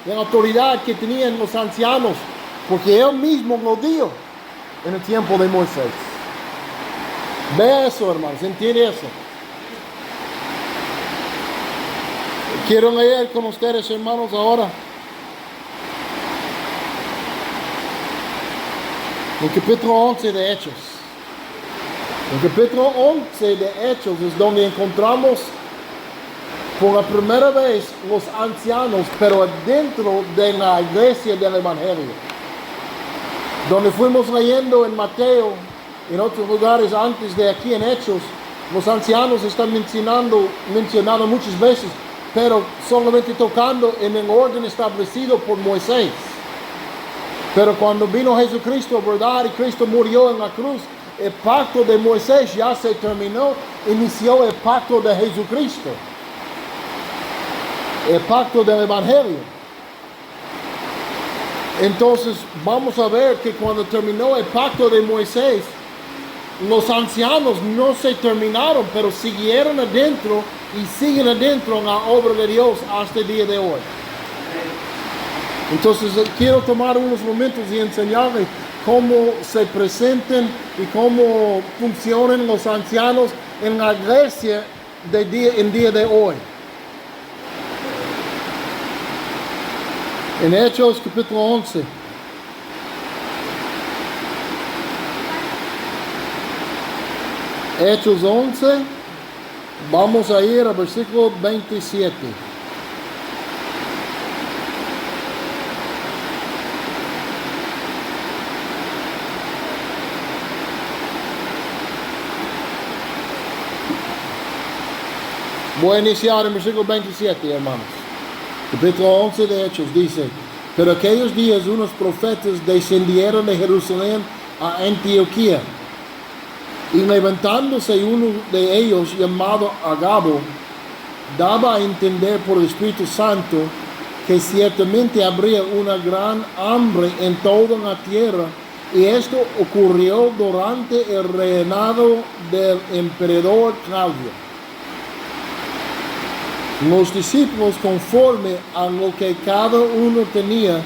[SPEAKER 1] la autoridad que tenían los ancianos, porque él mismo lo dio en el tiempo de Moisés. Ve eso, hermanos, entiende eso. Quiero leer con ustedes, hermanos, ahora el capítulo 11 de Hechos. El capítulo 11 de Hechos es donde encontramos por la primera vez los ancianos, pero dentro de la iglesia del Evangelio. Donde fuimos leyendo en Mateo, en otros lugares antes de aquí en Hechos, los ancianos están mencionando muchas veces, pero solamente tocando en el orden establecido por Moisés. Pero cuando vino Jesucristo, ¿verdad? Y Cristo murió en la cruz, el pacto de Moisés ya se terminó, inició el pacto de Jesucristo, el pacto del Evangelio. Entonces vamos a ver que cuando terminó el pacto de Moisés, los ancianos no se terminaron, pero siguieron adentro y siguen adentro en la obra de Dios hasta el día de hoy. Entonces quiero tomar unos momentos y enseñarles cómo se presentan y cómo funcionan los ancianos en la iglesia en día de hoy. En Hechos capítulo 11. Hechos 11, vamos a ir al versículo 27. Voy a iniciar en versículo 27, hermanos. Capítulo 11 de Hechos dice: pero aquellos días unos profetas descendieron de Jerusalén a Antioquía. Y levantándose uno de ellos, llamado Agabo, daba a entender por el Espíritu Santo que ciertamente habría una gran hambre en toda la tierra, y esto ocurrió durante el reinado del emperador Claudio. Los discípulos, conforme a lo que cada uno tenía,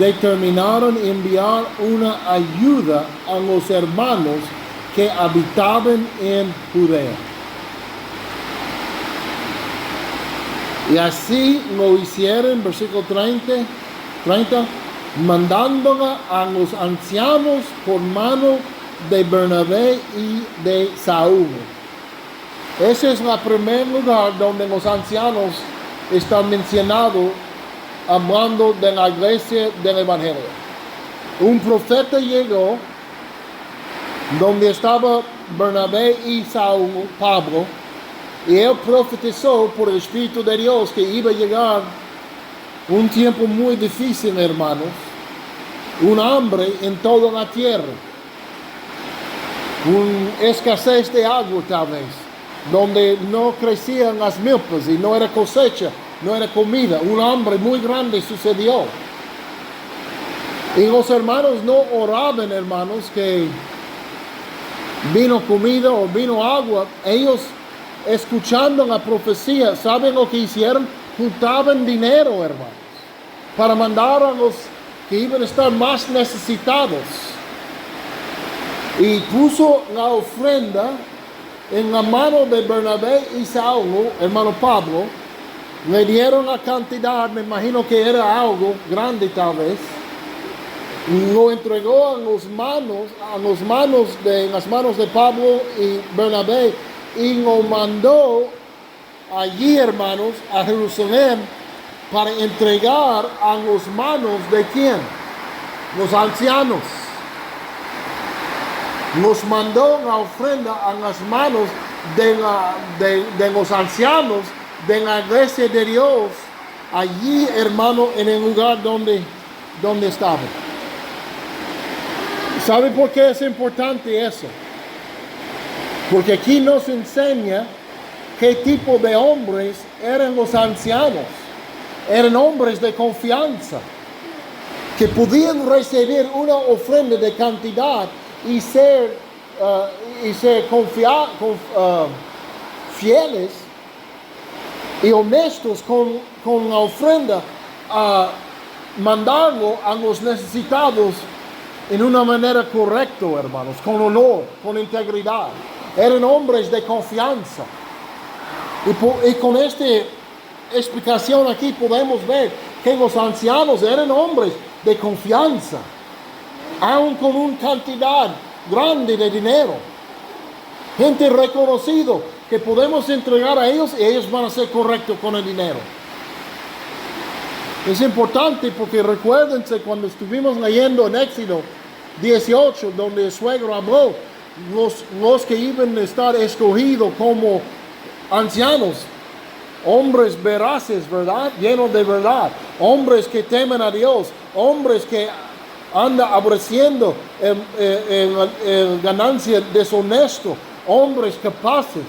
[SPEAKER 1] determinaron enviar una ayuda a los hermanos que habitaban en Judea. Y así lo hicieron, versículo 30, mandándola a los ancianos por mano de Bernabé y de Saúl. Ese es el primer lugar donde los ancianos están mencionados hablando de la iglesia del Evangelio. Un profeta llegó donde estaba Bernabé y Saúl, Pablo, y él profetizó por el Espíritu de Dios que iba a llegar un tiempo muy difícil, hermanos, un hambre en toda la tierra, una escasez de agua tal vez, donde no crecían las milpas y no era cosecha, no era comida, un hambre muy grande sucedió. Y los hermanos no oraban, hermanos, que vino comida o vino agua. Ellos, escuchando la profecía, ¿saben lo que hicieron? juntaban dinero, hermanos, para mandar a los que iban a estar más necesitados. Y puso la ofrenda en la mano de Bernabé y Saulo, hermano Pablo. Le dieron la cantidad, me imagino que era algo grande tal vez. Lo entregó en las manos de Pablo y Bernabé y lo mandó allí, hermanos, a Jerusalén para entregar a las manos de ¿quién? Los ancianos. Nos mandó la ofrenda a las manos de los ancianos de la iglesia de Dios, allí, hermano, en el lugar donde estaban. ¿Sabe por qué es importante eso? Porque aquí nos enseña qué tipo de hombres eran los ancianos. Eran hombres de confianza, que podían recibir una ofrenda de cantidad y ser fieles y honestos con la ofrenda, mandarlo a los necesitados en una manera correcta, hermanos, con honor, con integridad. Eran hombres de confianza. Y con esta explicación aquí podemos ver que los ancianos eran hombres de confianza, aun con una cantidad grande de dinero. Gente reconocido que podemos entregar a ellos y ellos van a ser correctos con el dinero. Es importante porque recuérdense cuando estuvimos leyendo en Éxodo 18, donde el suegro habló, los que iban a estar escogidos como ancianos, hombres veraces, ¿verdad? Llenos de verdad, hombres que temen a Dios, hombres que andan aborreciendo ganancia deshonesto, hombres capaces.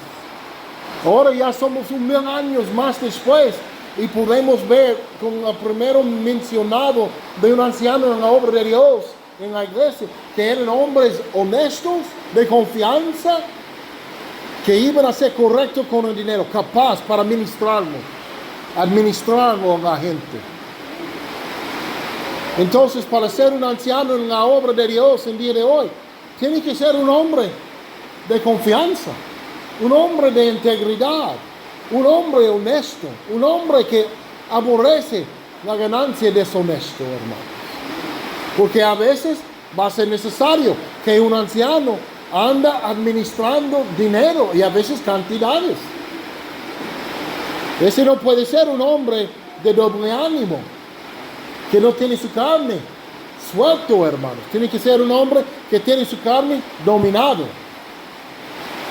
[SPEAKER 1] Ahora ya somos 1000 años más después y podemos ver con el primero mencionado de un anciano en la obra de Dios, en la iglesia, que eran hombres honestos, de confianza, que iban a ser correctos con el dinero, capaz para administrarlo a la gente. Entonces, para ser un anciano en la obra de Dios en día de hoy, tiene que ser un hombre de confianza, un hombre de integridad, un hombre honesto, un hombre que aborrece la ganancia deshonesta, hermanos. Porque a veces va a ser necesario que un anciano anda administrando dinero y a veces cantidades. Ese no puede ser un hombre de doble ánimo, que no tiene su carne suelto, hermanos. Tiene que ser un hombre que tiene su carne dominado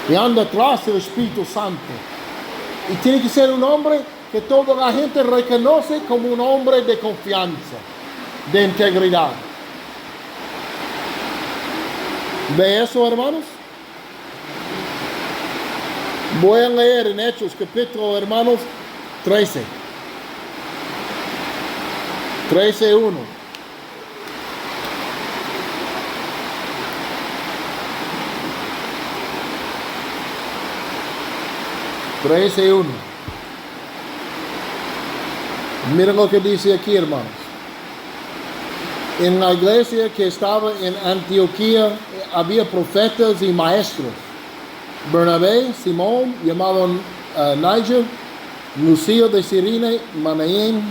[SPEAKER 1] y anda atrás del Espíritu Santo. Y tiene que ser un hombre que toda la gente reconoce como un hombre de confianza, de integridad. ¿Ve eso, hermanos? Voy a leer en Hechos capítulo, hermanos, 13. 13:1. Miren lo que dice aquí, hermanos. En la iglesia que estaba en Antioquía había profetas y maestros. Bernabé, Simón, llamado Niger, Lucio de Cirene, Manaén,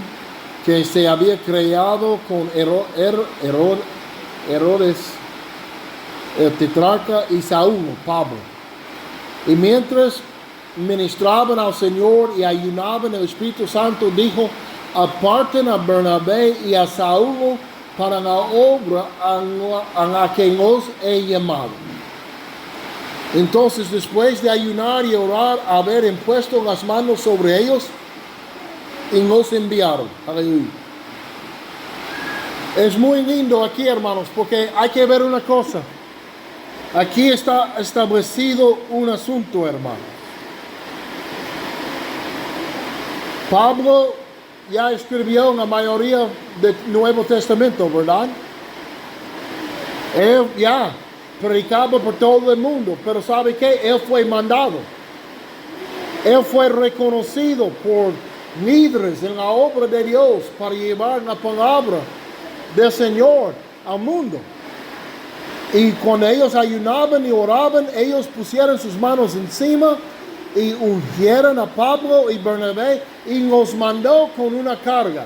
[SPEAKER 1] que se había creado con Herodes, el tetrarca, y Saulo, Pablo. Y mientras ministraban al Señor y ayunaban, el Espíritu Santo dijo: aparten a Bernabé y a Saulo para la obra a la que los he llamado. Entonces, después de ayunar y orar, haber impuesto las manos sobre ellos, y los enviaron. Aleluya. Es muy lindo aquí, hermanos, porque hay que ver una cosa. Aquí está establecido un asunto, hermanos. Pablo ya escribió la mayoría del Nuevo Testamento, ¿verdad? Él ya predicaba por todo el mundo, pero ¿sabe qué? Él fue mandado. Él fue reconocido por líderes en la obra de Dios para llevar la palabra del Señor al mundo. Y cuando ellos ayunaban y oraban, ellos pusieron sus manos encima y ungieron a Pablo y Bernabé y los mandó con una carga.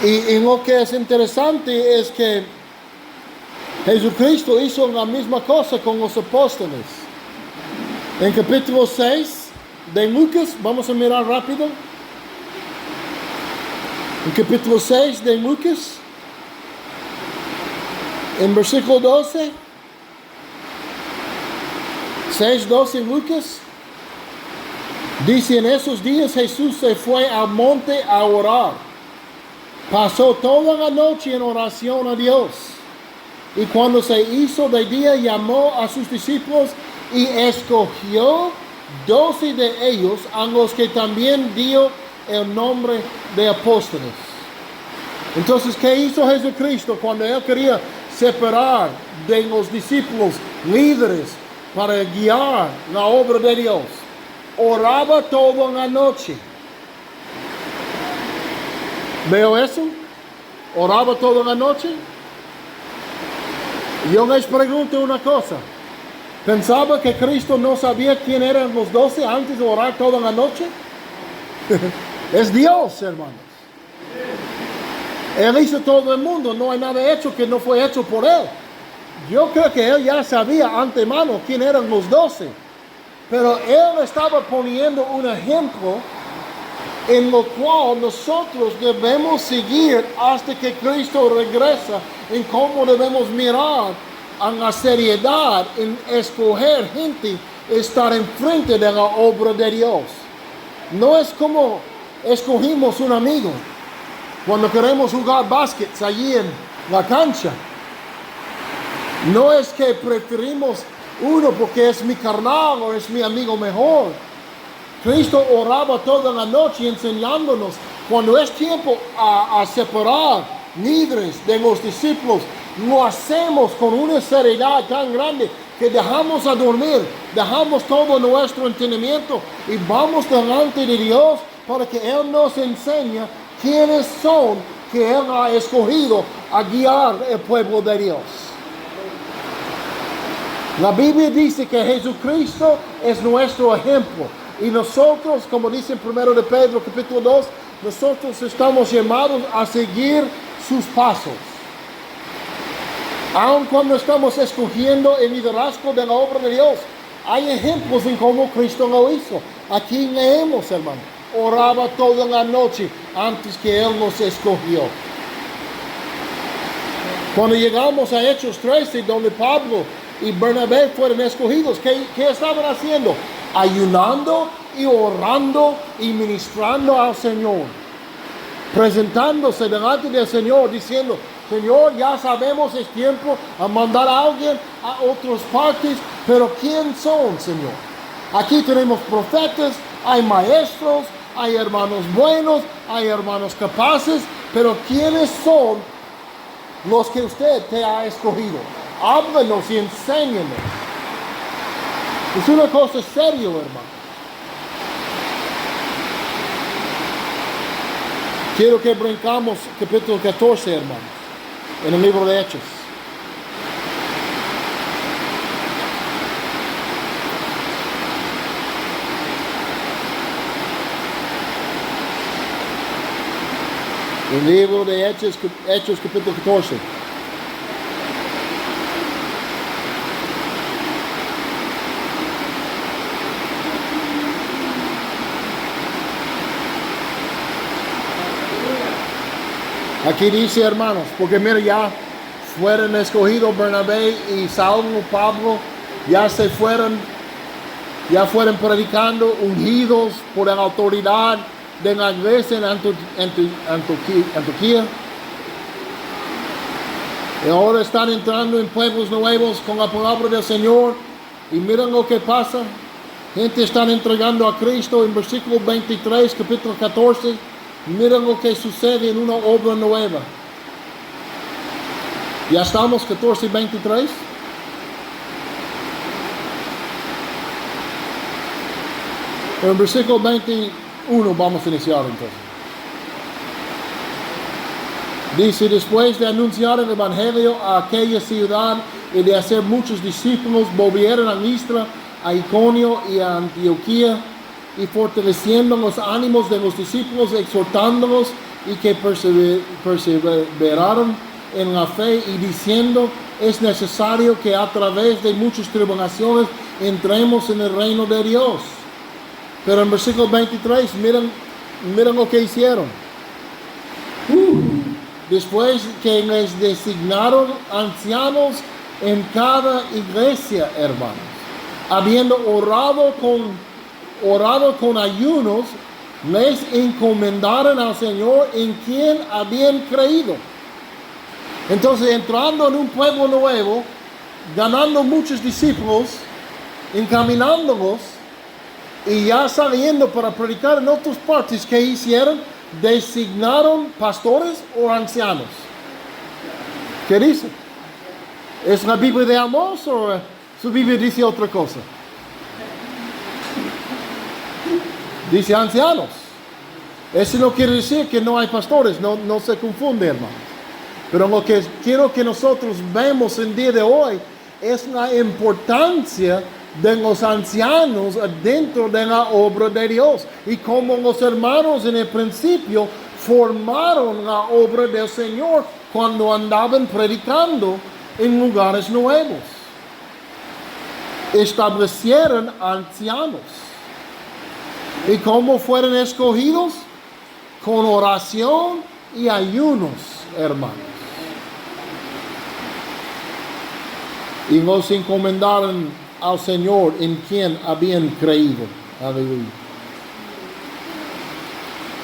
[SPEAKER 1] Y lo que es interesante es que Jesucristo hizo la misma cosa con los apóstoles. En capítulo 6 de Lucas, vamos a mirar rápido. En capítulo 6 de Lucas, en versículo 12, 6:12 Lucas, dice: en esos días Jesús se fue al monte a orar. Pasó toda la noche en oración a Dios. Y cuando se hizo de día, llamó a sus discípulos y escogió 12 de ellos, a los que también dio el nombre de apóstoles. Entonces, ¿qué hizo Jesucristo cuando Él quería separar de los discípulos líderes para guiar la obra de Dios? Oraba toda la noche. ¿Veo eso? Oraba toda la noche. Yo les pregunto una cosa. ¿Pensaba que Cristo no sabía quién eran los 12 antes de orar toda la noche? Es Dios, hermanos. Él hizo todo el mundo. No hay nada hecho que no fue hecho por Él. Yo creo que Él ya sabía antemano quién eran los 12. Pero Él estaba poniendo un ejemplo en lo cual nosotros debemos seguir hasta que Cristo regresa, en cómo debemos mirar a la seriedad en escoger gente, estar enfrente de la obra de Dios. No es como escogimos un amigo cuando queremos jugar básquet allí en la cancha. No es que preferimos uno porque es mi carnal o es mi amigo mejor. Cristo oraba toda la noche enseñándonos cuando es tiempo a separar líderes de los discípulos. Lo hacemos con una seriedad tan grande que dejamos a dormir, dejamos todo nuestro entendimiento y vamos delante de Dios para que Él nos enseñe quiénes son que Él ha escogido a guiar el pueblo de Dios. La Biblia dice que Jesucristo es nuestro ejemplo. Y nosotros, como dice en 1 de Pedro capítulo 2, nosotros estamos llamados a seguir sus pasos. Aun cuando estamos escogiendo el liderazgo de la obra de Dios, hay ejemplos en cómo Cristo lo hizo. Aquí leemos, hermano. Oraba toda la noche antes que Él nos escogió. Cuando llegamos a Hechos 13, donde Pablo y Bernabé fueron escogidos, ¿qué estaban haciendo? Ayunando y orando y ministrando al Señor, presentándose delante del Señor, diciendo: Señor, ya sabemos, es tiempo a mandar a alguien a otras partes, pero ¿quién son, Señor? Aquí tenemos profetas, hay maestros, hay hermanos buenos, hay hermanos capaces, pero ¿quiénes son los que usted te ha escogido? Háblanos y enséñanos. Es una cosa seria, hermano. Quiero que brincamos capítulo 14, hermanos, en el libro de Hechos. El libro de Hechos capítulo 14. Aquí dice, hermanos, porque mira, ya fueron escogidos Bernabé y Saulo, Pablo, ya fueron predicando, ungidos por la autoridad de la iglesia en Antioquía. Y ahora están entrando en pueblos nuevos con la palabra del Señor. Y miren lo que pasa. Gente están entregando a Cristo en versículo 23, capítulo 14. Miren lo que sucede en una obra nueva. Ya estamos 14:23. En versículo 23 1 vamos a iniciar entonces. Dice, después de anunciar el Evangelio a aquella ciudad y de hacer muchos discípulos, volvieron a Listra, a Iconio y a Antioquía, y fortaleciendo los ánimos de los discípulos, exhortándolos y que perseveraron en la fe y diciendo, es necesario que a través de muchas tribulaciones entremos en el reino de Dios. Pero en versículo 23, miren lo que hicieron. Después que les designaron ancianos en cada iglesia, hermanos, habiendo orado con ayunos, les encomendaron al Señor en quien habían creído. Entonces, entrando en un pueblo nuevo, ganando muchos discípulos, encaminándolos, y ya saliendo para predicar en otras partes, ¿qué hicieron? Designaron pastores o ancianos. ¿Qué dice? ¿Es la Biblia de Amós o su Biblia dice otra cosa? Dice ancianos. Eso no quiere decir que no hay pastores, no se confunde, hermanos. Pero lo que quiero que nosotros vemos en el día de hoy es la importancia de los ancianos dentro de la obra de Dios, y como los hermanos en el principio formaron la obra del Señor cuando andaban predicando en lugares nuevos. Establecieron ancianos. ¿Y cómo fueron escogidos? Con oración y ayunos, hermanos. Y los encomendaron al Señor en quien habían creído. Aleluya.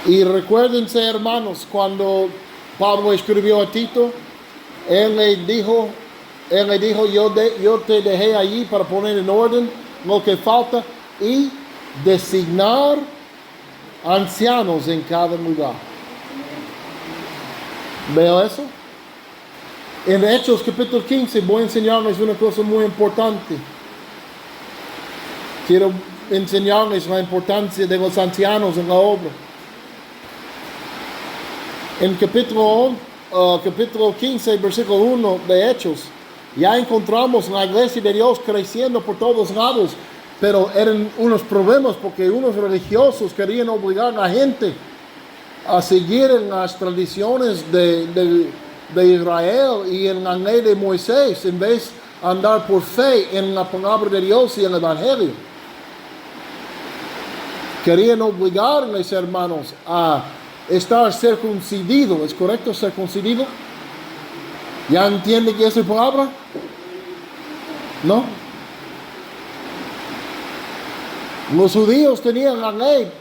[SPEAKER 1] Y recuérdense, hermanos, cuando Pablo escribió a Tito, él le dijo, yo te dejé allí para poner en orden lo que falta y designar ancianos en cada lugar. ¿Veo eso? En Hechos capítulo 15 voy a enseñarles una cosa muy importante. Quiero enseñarles la importancia de los ancianos en la obra. En capítulo 15, versículo 1 de Hechos, ya encontramos la iglesia de Dios creciendo por todos lados, pero eran unos problemas porque unos religiosos querían obligar a la gente a seguir en las tradiciones de Israel y en la ley de Moisés, en vez de andar por fe en la palabra de Dios y en el Evangelio. Querían obligarles, hermanos, a estar circuncidido. ¿Es correcto circuncidido? ¿Ya entienden qué es esa palabra? ¿No? Los judíos tenían la ley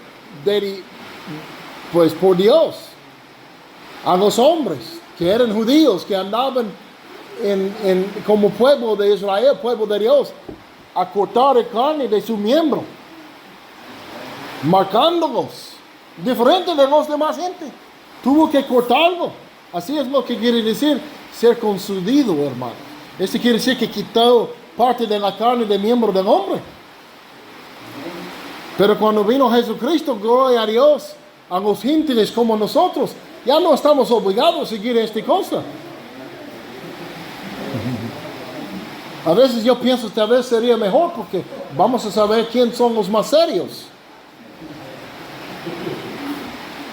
[SPEAKER 1] pues por Dios a los hombres que eran judíos, que andaban como pueblo de Israel, pueblo de Dios, a cortar la carne de su miembro, marcándolos diferente de los demás gente. Tuvo que cortarlo. Así es lo que quiere decir circuncidido, hermano. Esto quiere decir que quitó parte de la carne del miembro del hombre. Pero cuando vino Jesucristo, gloria a Dios, a los gentiles como nosotros, ya no estamos obligados a seguir esta cosa. A veces yo pienso tal vez sería mejor porque vamos a saber quién son los más serios.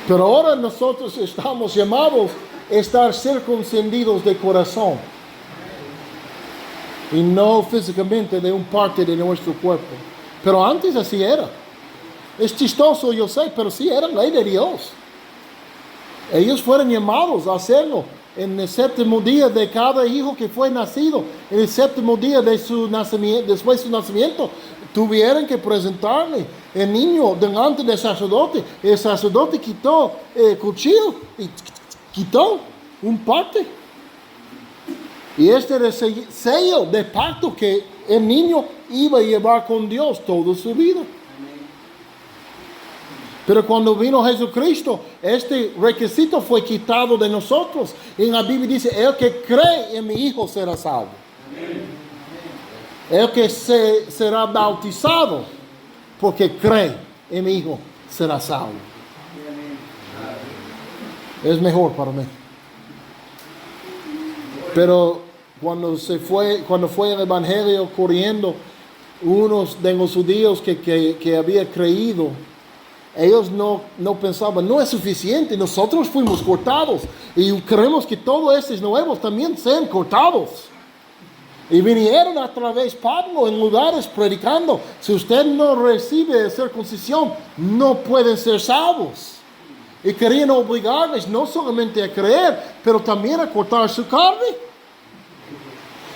[SPEAKER 1] Pero ahora nosotros estamos llamados a estar circuncidados de corazón y no físicamente de un parte de nuestro cuerpo. Pero antes así era. Es chistoso, yo sé, pero sí era ley de Dios. Ellos fueron llamados a hacerlo en el séptimo día de cada hijo que fue nacido. En el séptimo día de su nacimiento, después de su nacimiento, tuvieron que presentarle el niño delante del sacerdote. El sacerdote quitó el cuchillo y quitó un parte. Y este era el sello de pacto que el niño iba a llevar con Dios toda su vida. Pero cuando vino Jesucristo, este requisito fue quitado de nosotros. En la Biblia dice, el que cree en mi Hijo será salvo. El que será bautizado porque cree en mi Hijo será salvo. Es mejor para mí. Pero cuando fue el evangelio corriendo, unos de los judíos que había creído, ellos no pensaban, no es suficiente, nosotros fuimos cortados y queremos que todos estos nuevos también sean cortados. Y vinieron a través de Pablo en lugares predicando, si usted no recibe circuncisión, no pueden ser salvos. Y querían obligarles no solamente a creer, pero también a cortar su carne.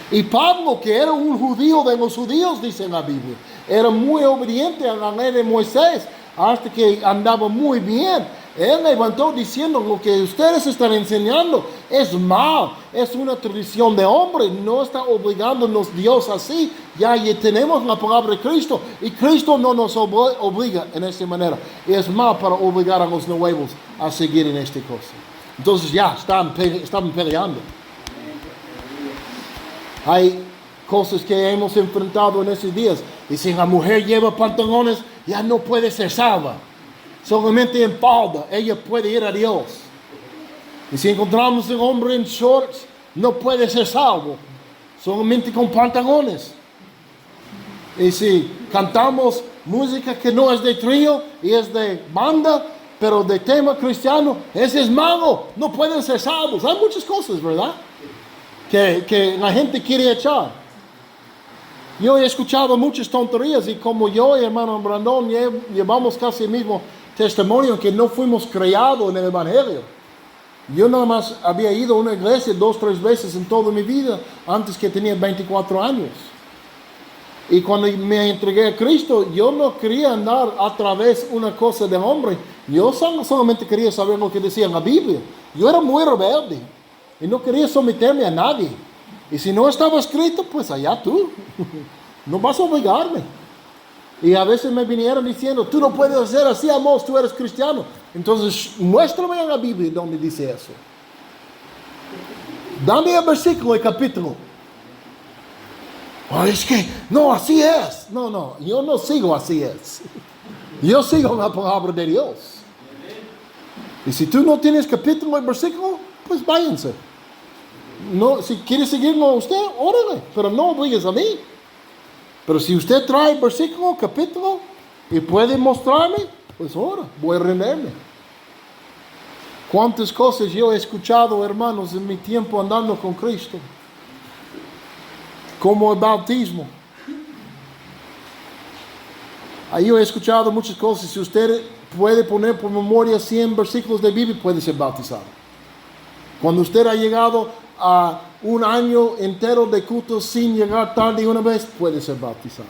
[SPEAKER 1] Y Pablo, que era un judío de los judíos, dice en la Biblia, era muy obediente a la ley de Moisés, hasta que andaba muy bien. Él levantó diciendo, lo que ustedes están enseñando es mal, es una tradición de hombre, no está obligándonos Dios así. Ya tenemos la palabra de Cristo y Cristo no nos obliga en esta manera. Es mal para obligar a los nuevos a seguir en esta cosa. Entonces ya están peleando. Hay cosas que hemos enfrentado en estos días. Y si la mujer lleva pantalones, ya no puede ser salva. Solamente en falda, ella puede ir a Dios. Y si encontramos un hombre en shorts, no puede ser salvo. Solamente con pantalones. Y si cantamos música que no es de trío y es de banda, pero de tema cristiano, ese es malo. No pueden ser salvos. Hay muchas cosas, ¿verdad? Que la gente quiere echar. Yo he escuchado muchas tonterías y como yo y hermano Brandon llevamos casi el mismo testimonio, que no fuimos creados en el evangelio. Yo nada más había ido a una iglesia 2 o 3 veces en toda mi vida antes que tenía 24 años. Y cuando me entregué a Cristo, yo no quería andar a través de una cosa de hombre. Yo solamente quería saber lo que decía en la Biblia. Yo era muy rebelde y no quería someterme a nadie. Y si no estaba escrito, pues allá tú. No vas a obligarme. Y a veces me vinieron diciendo, tú no puedes hacer así, Amos, tú eres cristiano. Entonces, muéstrame en la Biblia donde dice eso. Dame el versículo y capítulo. Oh, es que, no, así es. No, yo no sigo así es. Yo sigo la palabra de Dios. Y si tú no tienes capítulo y versículo, pues váyanse. No, si quiere seguirlo usted, órale, pero no obligues a mí. Pero si usted trae versículo, capítulo, y puede mostrarme, pues ahora voy a rendirme. Cuántas cosas yo he escuchado, hermanos, en mi tiempo andando con Cristo. Como el bautismo. Ahí yo he escuchado muchas cosas. Si usted puede poner por memoria 100 versículos de Biblia, puede ser bautizado. Cuando usted ha llegado a un año entero de culto sin llegar tarde una vez, puede ser bautizado.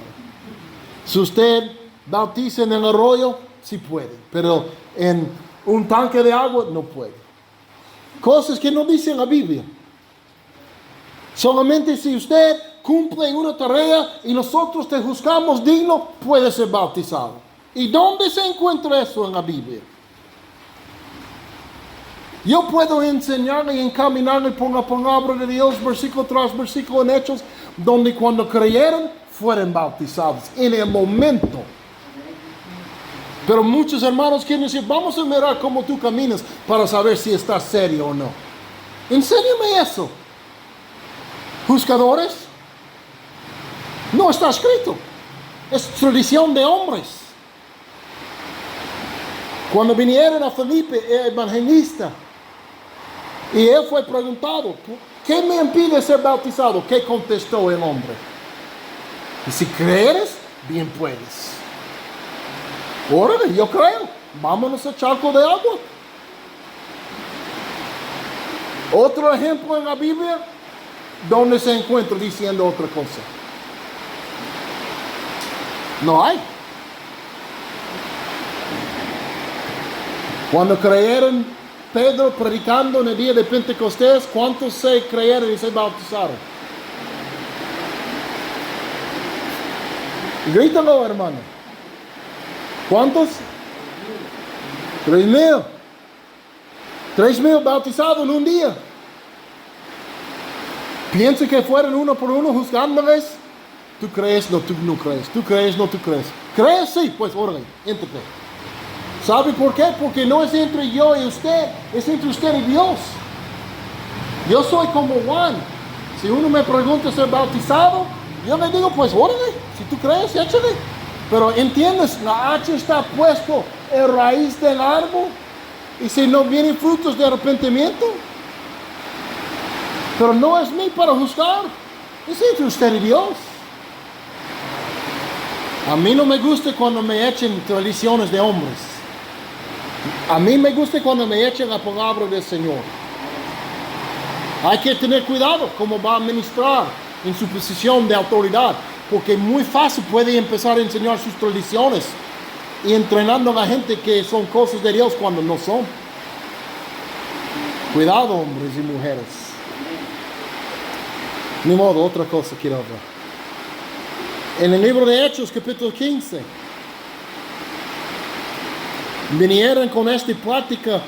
[SPEAKER 1] Si usted bautiza en el arroyo, sí puede, pero en un tanque de agua no puede. Cosas que no dice la Biblia. Solamente si usted cumple una tarea y nosotros te juzgamos digno, puede ser bautizado. ¿Y dónde se encuentra eso en la Biblia? Yo puedo enseñarle y encaminarle por la palabra de Dios, versículo tras versículo en Hechos, donde cuando creyeron, fueron bautizados en el momento. Pero muchos hermanos quieren decir, vamos a mirar cómo tú caminas para saber si estás serio o no. Enséñame eso. ¿Juzgadores? No está escrito. Es tradición de hombres. Cuando vinieron a Felipe, el evangelista, y él fue preguntado, ¿qué me impide ser bautizado? ¿Qué contestó el hombre? Y si crees, bien puedes. Órale, yo creo. Vámonos a charco de agua. Otro ejemplo en la Biblia, donde se encuentra diciendo otra cosa. No hay. Cuando creyeron Pedro predicando en el día de Pentecostés, ¿cuántos se creyeron y se bautizaron? Grítalo, hermano. ¿Cuántos? 3,000. 3,000 bautizados en un día. Piensa que fueron uno por uno juzgándoles. ¿Tú crees? No, tú no crees. ¿Tú crees? No, tú crees. ¿Crees? Sí, pues órale, éntrate. ¿Sabe por qué? Porque no es entre yo y usted, es entre usted y Dios. Yo soy como Juan. Si uno me pregunta ser bautizado, yo le digo, pues órale, si tú crees, échale. Pero entiendes, la hacha está puesto en raíz del árbol, y si no vienen frutos de arrepentimiento, pero no es mí para juzgar, es entre usted y Dios. A mí no me gusta cuando me echen tradiciones de hombres. A mí me gusta cuando me echen la palabra del Señor. Hay que tener cuidado cómo va a ministrar en su posición de autoridad, porque muy fácil puede empezar a enseñar sus tradiciones y entrenando a la gente que son cosas de Dios cuando no son. Cuidado, hombres y mujeres. Ni modo, otra cosa quiero hablar. En el libro de Hechos, capítulo 15, vinieron con esta plática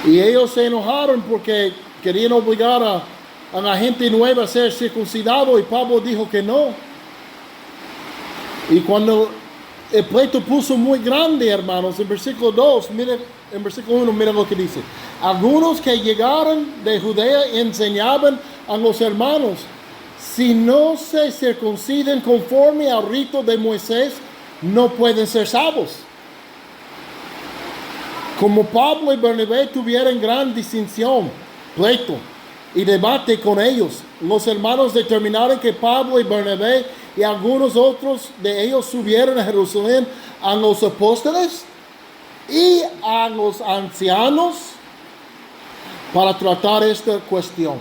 [SPEAKER 1] y ellos se enojaron porque querían obligar a la gente nueva a ser circuncidado, y Pablo dijo que no. Y cuando el pleito puso muy grande, hermanos, en versículo 2, miren, en versículo 1, miren lo que dice. Algunos que llegaron de Judea enseñaban a los hermanos: si no se circunciden conforme al rito de Moisés, no pueden ser salvos. Como Pablo y Bernabé tuvieron gran distinción, pleito y debate con ellos, los hermanos determinaron que Pablo y Bernabé y algunos otros de ellos subieron a Jerusalén a los apóstoles y a los ancianos para tratar esta cuestión.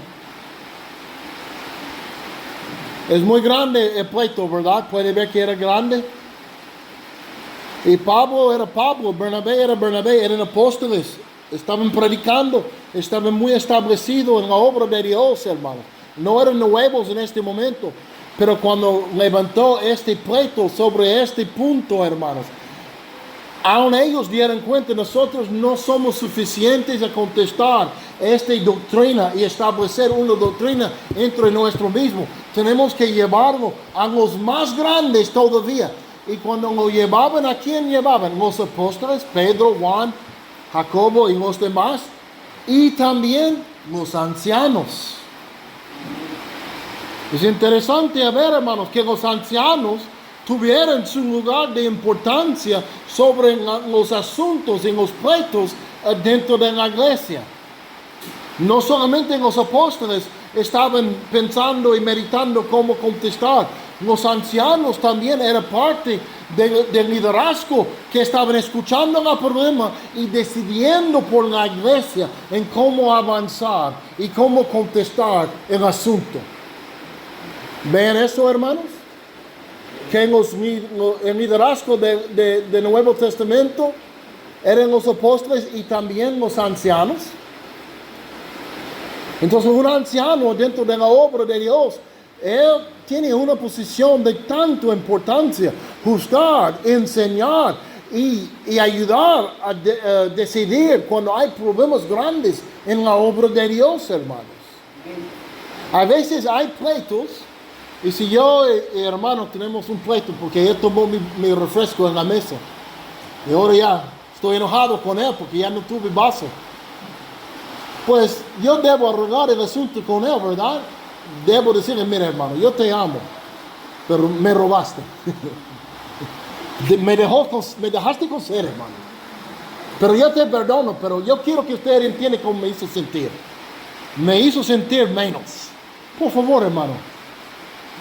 [SPEAKER 1] Es muy grande el pleito, ¿verdad? Puede ver que era grande. Y Pablo era Pablo, Bernabé era Bernabé, eran apóstoles, estaban predicando, estaban muy establecidos en la obra de Dios, hermano. No eran nuevos en este momento, pero cuando levantó este pleito sobre este punto, hermanos, aún ellos dieron cuenta: nosotros no somos suficientes a contestar esta doctrina y establecer una doctrina entre nosotros mismos. Tenemos que llevarlo a los más grandes todavía. Y cuando lo llevaban, ¿a quién llevaban? Los apóstoles, Pedro, Juan, Jacobo y los demás. Y también los ancianos. Es interesante ver, hermanos, que los ancianos tuvieron su lugar de importancia sobre los asuntos y los pleitos dentro de la iglesia. No solamente los apóstoles estaban pensando y meditando cómo contestar. Los ancianos también eran parte del liderazgo que estaban escuchando el problema y decidiendo por la iglesia en cómo avanzar y cómo contestar el asunto. ¿Ven eso, hermanos? Que el liderazgo del Nuevo Testamento eran los apóstoles y también los ancianos. Entonces, un anciano dentro de la obra de Dios, él tiene una posición de tanta importancia: juzgar, enseñar y ayudar a decidir cuando hay problemas grandes en la obra de Dios, hermanos. A veces hay pleitos, y si yo y hermano tenemos un pleito porque él tomó mi refresco en la mesa, y ahora ya estoy enojado con él porque ya no tuve vaso, pues yo debo arreglar el asunto con él, ¿verdad? Debo decirle: mira, hermano, yo te amo, pero me robaste. me dejaste con ser, hermano. Pero yo te perdono, pero yo quiero que usted entienda cómo me hizo sentir. Me hizo sentir menos. Por favor, hermano,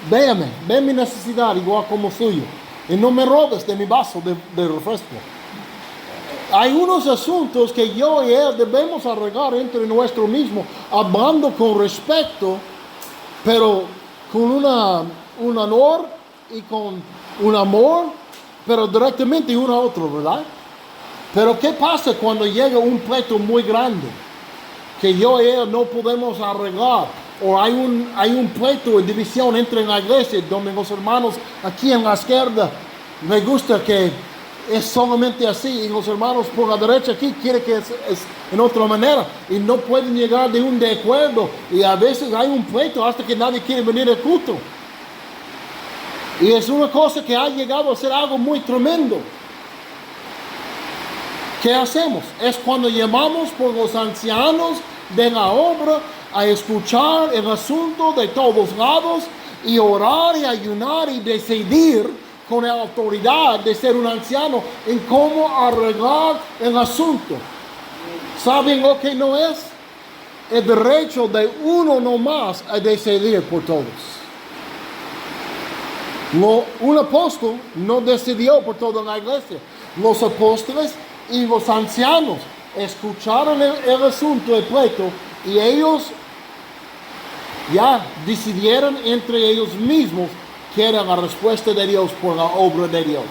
[SPEAKER 1] véame, ve mi necesidad igual como suyo, y no me robes de mi vaso de refresco. Hay unos asuntos que yo y él debemos arreglar entre nosotros mismos, hablando con respeto, pero con un honor y con un amor, pero directamente uno a otro, ¿verdad? Pero ¿qué pasa cuando llega un pleito muy grande que yo y él no podemos arreglar? O hay un pleito de división entre la iglesia, donde los hermanos aquí en la izquierda les gusta que es solamente así, y los hermanos por la derecha aquí quieren que es en otra manera, y no pueden llegar de un acuerdo, y a veces hay un pleito hasta que nadie quiere venir al culto. Y es una cosa que ha llegado a ser algo muy tremendo. ¿Qué hacemos? Es cuando llamamos por los ancianos de la obra a escuchar el asunto de todos lados y orar y ayunar y decidir con la autoridad de ser un anciano en cómo arreglar el asunto. ¿Saben lo que no es? El derecho de uno nomás a decidir por todos. Un apóstol no decidió por toda la iglesia. Los apóstoles y los ancianos escucharon el asunto, el pleito, y ellos ya decidieron entre ellos mismos que era la respuesta de Dios por la obra de Dios.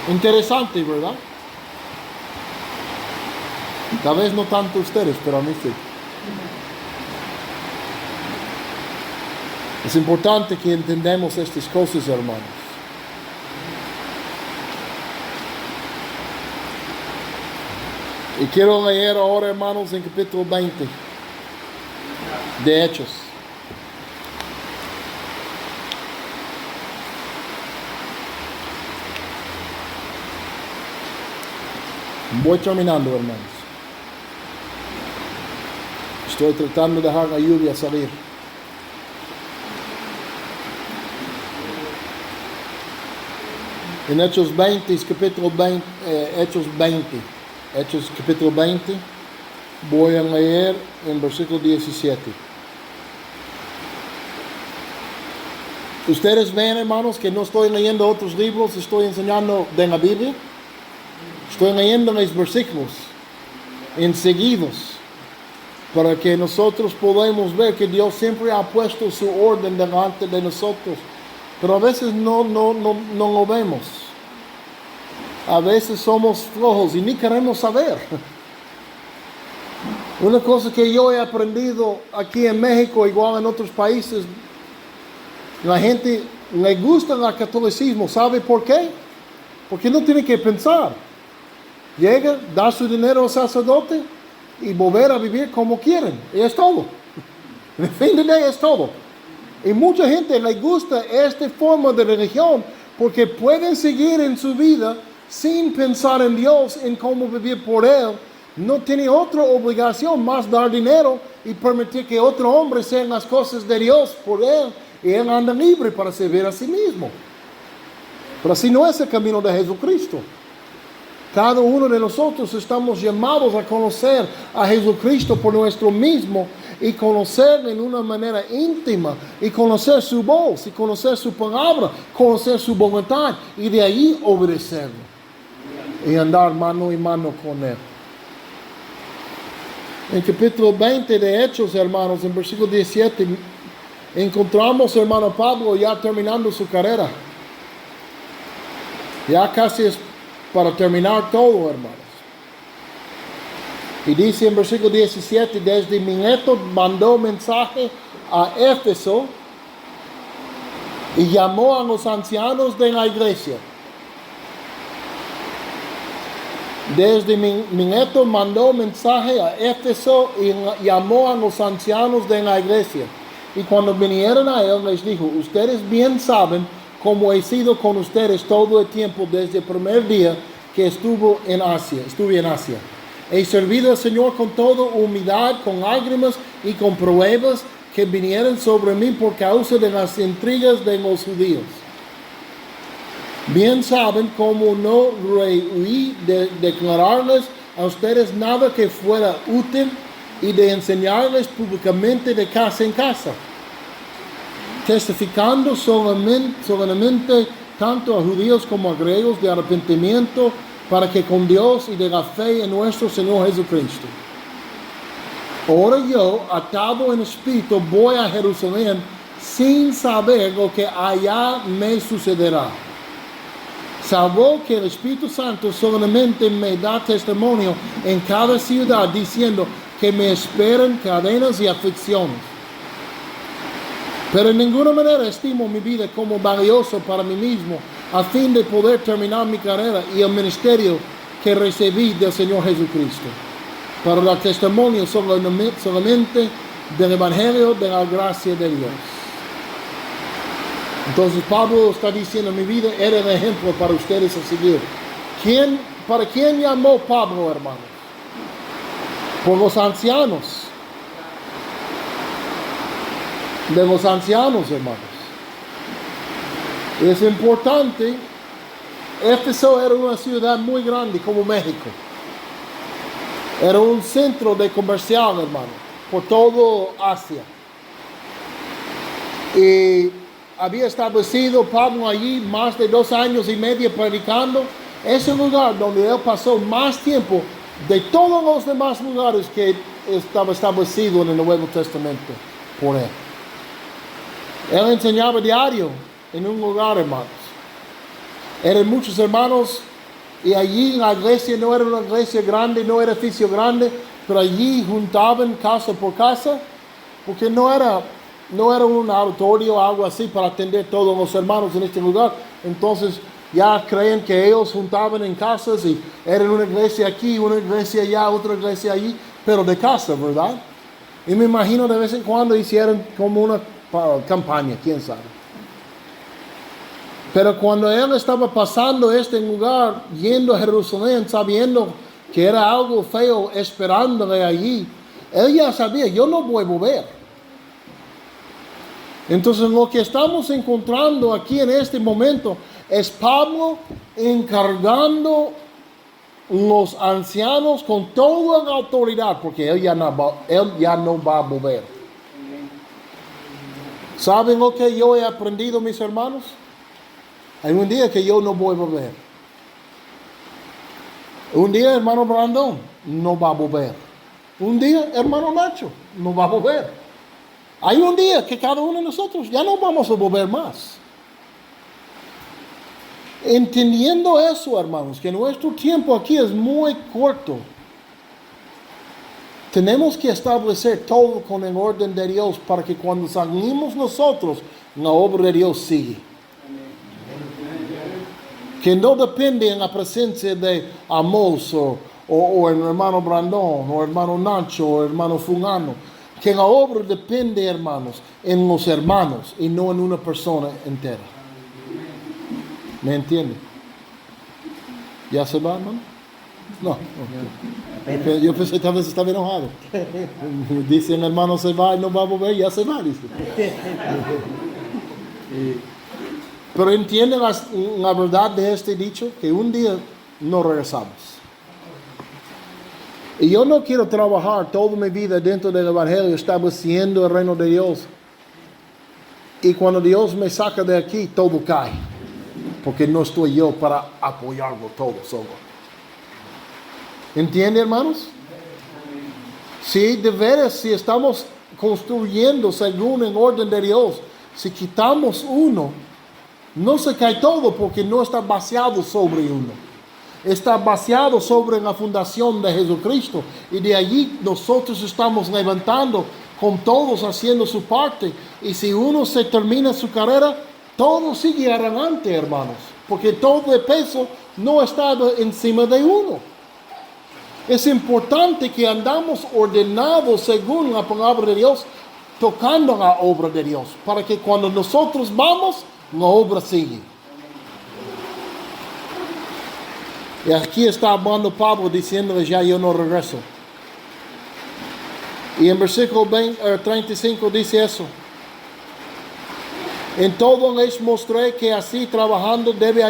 [SPEAKER 1] Interesante, ¿verdad? Tal vez no tanto ustedes, pero a mí sí. Es importante que entendamos estas cosas, hermanos. Y quiero leer ahora, hermanos, en capítulo 20 de Hechos. Voy terminando, hermanos. Estoy tratando de dejar la lluvia salir. En Hechos 20, capítulo 20, Hechos capítulo 20, voy a leer en versículo 17. Ustedes ven, hermanos, que no estoy leyendo otros libros, estoy enseñando de la Biblia. Estoy leyendo los versículos enseguidos para que nosotros podamos ver que Dios siempre ha puesto su orden delante de nosotros. Pero a veces no lo vemos. A veces somos flojos y ni queremos saber. Una cosa que yo he aprendido aquí en México, igual en otros países, la gente le gusta el catolicismo. ¿Sabe por qué? Porque no tiene que pensar. Llega, da su dinero al sacerdote y volver a vivir como quieren. Y es todo. En el fin de día es todo. Y mucha gente le gusta esta forma de religión porque pueden seguir en su vida sin pensar en Dios, en cómo vivir por Él. No tiene otra obligación más dar dinero y permitir que otro hombre sea las cosas de Dios por Él. Y Él anda libre para servir a sí mismo. Pero así no es el camino de Jesucristo. Cada uno de nosotros estamos llamados a conocer a Jesucristo por nuestro mismo y conocerle en una manera íntima y conocer su voz y conocer su palabra, conocer su voluntad y de ahí obedecerlo y andar mano en mano con Él. En capítulo 20 de Hechos, hermanos, en versículo 17, encontramos hermano Pablo ya terminando su carrera. Ya casi es para terminar todo, hermanos. Y dice en versículo 17, desde Mileto mandó mensaje a Éfeso y llamó a los ancianos de la iglesia. Desde Mileto mandó mensaje a Éfeso y llamó a los ancianos de la iglesia. Y cuando vinieron a él, les dijo: ustedes bien saben cómo he sido con ustedes todo el tiempo desde el primer día que estuve en Asia. He servido al Señor con toda humildad, con lágrimas y con pruebas que vinieron sobre mí por causa de las intrigas de los judíos. Bien saben cómo no rehuí de declararles a ustedes nada que fuera útil y de enseñarles públicamente de casa en casa, testificando solamente tanto a judíos como a griegos de arrepentimiento para que con Dios y de la fe en nuestro Señor Jesucristo. Ahora yo, atado en espíritu, voy a Jerusalén sin saber lo que allá me sucederá, salvo que el Espíritu Santo solamente me da testimonio en cada ciudad diciendo que me esperan cadenas y aflicciones. Pero en ninguna manera estimo mi vida como valioso para mí mismo, a fin de poder terminar mi carrera y el ministerio que recibí del Señor Jesucristo, para dar testimonio solamente del Evangelio de la gracia de Dios. Entonces Pablo está diciendo: mi vida era el ejemplo para ustedes a seguir. ¿Quién ¿Para quién llamó Pablo, hermanos? Por los ancianos. De los ancianos, hermanos. Es importante. Éfeso era una ciudad muy grande como México. Era un centro de comercial, hermano, por todo Asia. Y había establecido Pablo allí más de 2 años y medio predicando. Es el lugar donde él pasó más tiempo de todos los demás lugares que estaba establecido en el Nuevo Testamento por él. Él enseñaba diario en un lugar, hermanos. Eran muchos hermanos y allí la iglesia no era una iglesia grande, no era edificio grande, pero allí juntaban casa por casa, porque no era un auditorio o algo así para atender a todos los hermanos en este lugar. Entonces ya creen que ellos juntaban en casas y eran una iglesia aquí, una iglesia allá, otra iglesia allí, pero de casa, ¿verdad? Y me imagino de vez en cuando hicieron como una campaña, quién sabe. Pero cuando él estaba pasando este lugar, yendo a Jerusalén, sabiendo que era algo feo esperándole allí, él ya sabía, yo no voy a volver. Entonces lo que estamos encontrando aquí en este momento es Pablo encargando los ancianos con toda la autoridad, porque él ya no va a volver. ¿Saben lo que yo he aprendido, mis hermanos? Hay un día que yo no voy a volver. Un día, hermano Brandon no va a volver. Un día, hermano Nacho no va a volver. Hay un día que cada uno de nosotros ya no vamos a volver más. Entendiendo eso, hermanos, que nuestro tiempo aquí es muy corto. Tenemos que establecer todo con el orden de Dios para que cuando salimos nosotros, la obra de Dios sigue. Que no depende en la presencia de Amos o el hermano Brandon o hermano Nacho o hermano Fulano. Que la obra depende, hermanos, en los hermanos y no en una persona entera. ¿Me entiende? ¿Ya se va, hermano? No. Yo pensé que tal vez estaba enojado. Dice el hermano se va y no va a volver, ya se va, dice. Pero entiende la verdad de este dicho, que un día no regresamos. Y yo no quiero trabajar toda mi vida dentro del Evangelio, estableciendo el reino de Dios. Y cuando Dios me saca de aquí, todo cae. Porque no estoy yo para apoyarlo todo solo. ¿Entiende, hermanos? Sí, de veras, si estamos construyendo según el orden de Dios, si quitamos uno, no se cae todo porque no está baseado sobre uno. Está baseado sobre la fundación de Jesucristo. Y de allí nosotros estamos levantando con todos haciendo su parte. Y si uno se termina su carrera, todo sigue adelante, hermanos. Porque todo el peso no está encima de uno. Es importante que andamos ordenados según la palabra de Dios, tocando la obra de Dios. Para que cuando nosotros vamos, la obra sigue. Y aquí está hablando Pablo diciéndole ya yo no regreso. Y en versículo 35 dice eso. En todo les mostré que así trabajando deben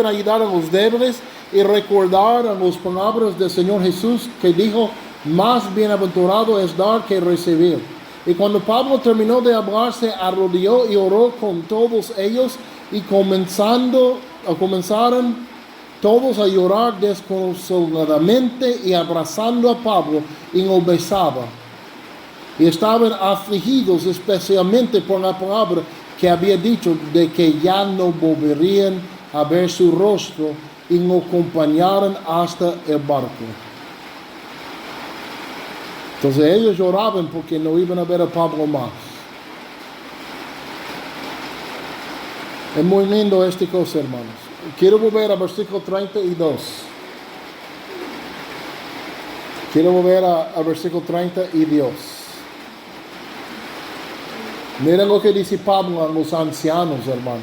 [SPEAKER 1] ayudar a los débiles y recordar a las palabras del Señor Jesús que dijo, más bienaventurado es dar que recibir. Y cuando Pablo terminó de hablar, se arrodilló y oró con todos ellos y comenzaron todos a llorar desconsoladamente y abrazando a Pablo y lo besaba. Y estaban afligidos especialmente por la palabra que había dicho de que ya no volverían a ver su rostro y lo acompañaron hasta el barco. Entonces ellos lloraban porque no iban a ver a Pablo más. Es muy lindo esta cosa, hermanos. Quiero volver al versículo 32. Quiero volver al versículo 32. Miren lo que dice Pablo a los ancianos, hermanos.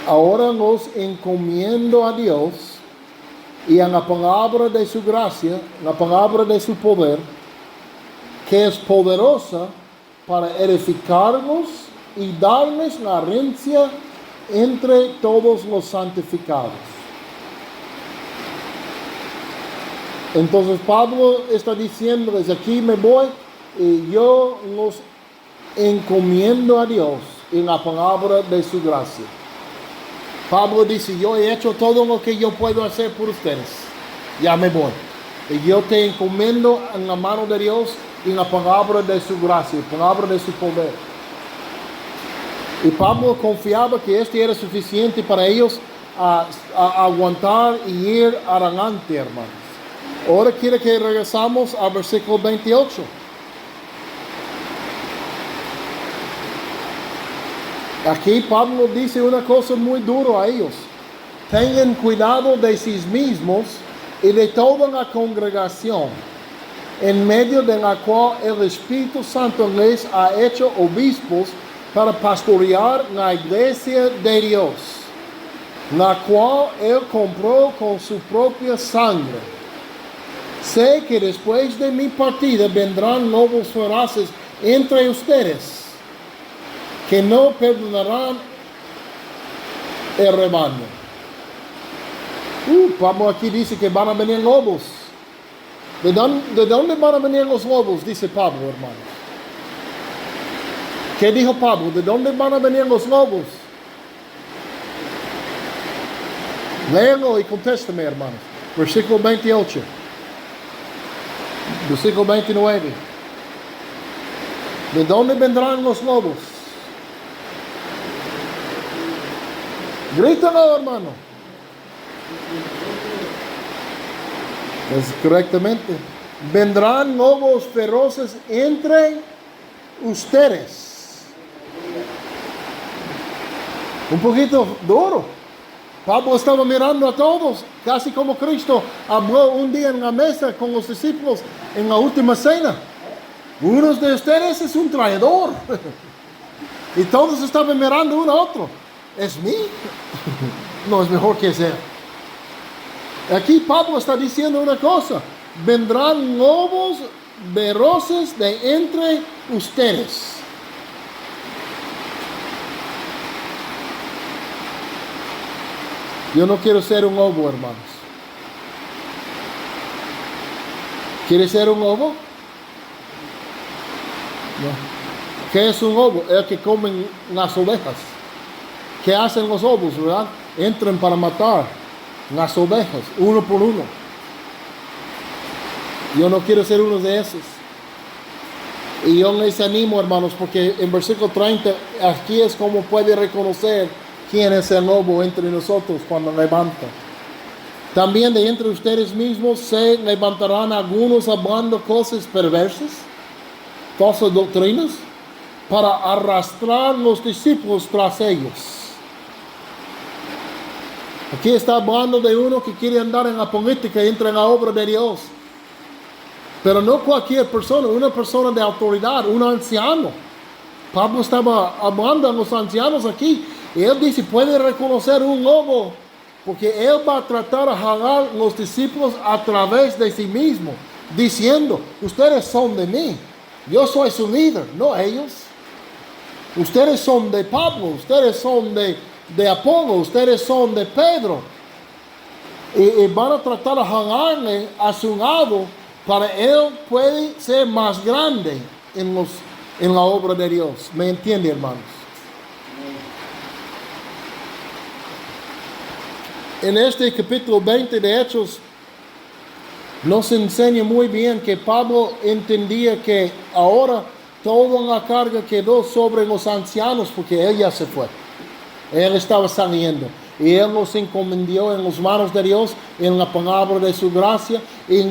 [SPEAKER 1] Ahora los encomiendo a Dios y en la palabra de su gracia, la palabra de su poder, que es poderosa para edificarnos y darles la herencia entre todos los santificados. Entonces Pablo está diciendo, desde aquí me voy y yo los encomiendo a Dios en la palabra de su gracia. Pablo dice, yo he hecho todo lo que yo puedo hacer por ustedes, ya me voy. Y yo te encomiendo en la mano de Dios y en la palabra de su gracia, la palabra de su poder. Y Pablo confiaba que esto era suficiente para ellos a aguantar y ir adelante, hermanos. Ahora quiero que regresamos al versículo 28. Aquí Pablo dice una cosa muy dura a ellos. Tengan cuidado de sí mismos y de toda la congregación, en medio de la cual el Espíritu Santo les ha hecho obispos para pastorear la iglesia de Dios, la cual Él compró con su propia sangre. Sé que después de mi partida vendrán lobos feroces entre ustedes, que no perdonarán el rebaño. Pablo aquí dice que van a venir lobos. ¿De dónde van a venir los lobos? Dice Pablo, hermanos. ¿Qué dijo Pablo? ¿De dónde van a venir los lobos? Léelo y contéstame, hermanos. Versículo 28. Versículo 29. ¿De dónde vendrán los lobos? Grítalo, hermano. Es correctamente. Vendrán lobos feroces entre ustedes. Un poquito duro. Pablo estaba mirando a todos, casi como Cristo habló un día en la mesa con los discípulos en la última cena. Uno de ustedes es un traidor. Y todos estaban mirando uno a otro. ¿Es mí? No, es mejor que sea. Aquí Pablo está diciendo una cosa. Vendrán lobos feroces de entre ustedes. Yo no quiero ser un lobo, hermanos. ¿Quieres ser un lobo? No. ¿Qué es un lobo? El que comen las ovejas. ¿Qué hacen los lobos, verdad? Entran para matar las ovejas, uno por uno. Yo no quiero ser uno de esos. Y yo les animo, hermanos, porque en versículo 30, aquí es como puede reconocer quién es el lobo entre nosotros cuando levanta. También de entre ustedes mismos se levantarán algunos hablando cosas perversas, falsas doctrinas, para arrastrar los discípulos tras ellos. Aquí está hablando de uno que quiere andar en la política y entra en la obra de Dios. Pero no cualquier persona, una persona de autoridad, un anciano. Pablo estaba hablando a los ancianos aquí. Y él dice, puede reconocer un lobo, porque él va a tratar de jalar los discípulos a través de sí mismo, diciendo, ustedes son de mí, yo soy su líder, no ellos. Ustedes son de Pablo, ustedes son de Apolo, ustedes son de Pedro. Y van a tratar de jalarle a su lado para él puede ser más grande en la obra de Dios. ¿Me entiende, hermanos? En este capítulo 20 de Hechos nos enseña muy bien que Pablo entendía que ahora toda la carga quedó sobre los ancianos porque él ya se fue. Él estaba saliendo y él los encomendó en las manos de Dios, en la palabra de su gracia, y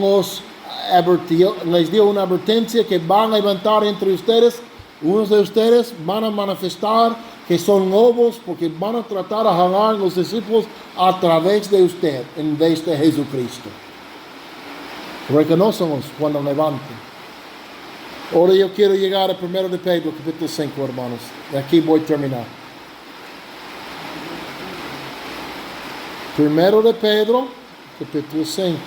[SPEAKER 1] les dio una advertencia que van a levantar entre ustedes, unos de ustedes van a manifestar que son lobos porque van a tratar de jalar los discípulos a través de usted en vez de Jesucristo. Reconócenos cuando levanten. Ahora yo quiero llegar a 1 de Pedro, capítulo 5, hermanos. Y aquí voy a terminar. 1 de Pedro, capítulo 5.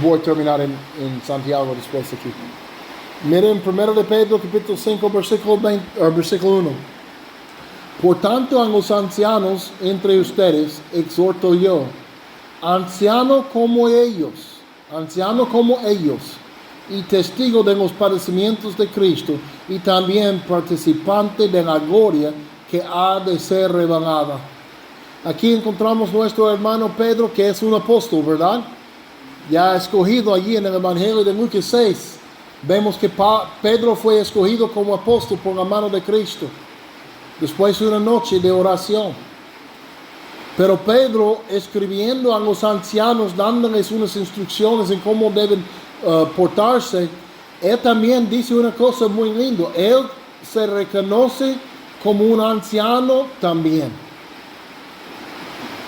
[SPEAKER 1] Voy a terminar en Santiago después aquí. Miren 1 de Pedro capítulo 5 versículo 1. Por tanto a los ancianos entre ustedes exhorto yo, anciano como ellos, y testigo de los padecimientos de Cristo, y también participante de la gloria que ha de ser revelada. Aquí encontramos nuestro hermano Pedro, que es un apóstol, ¿verdad? Ya escogido allí en el Evangelio de Lucas 6, vemos que Pedro fue escogido como apóstol por la mano de Cristo, después de una noche de oración. Pero Pedro, escribiendo a los ancianos, dándoles unas instrucciones en cómo deben portarse, él también dice una cosa muy linda. Él se reconoce como un anciano también.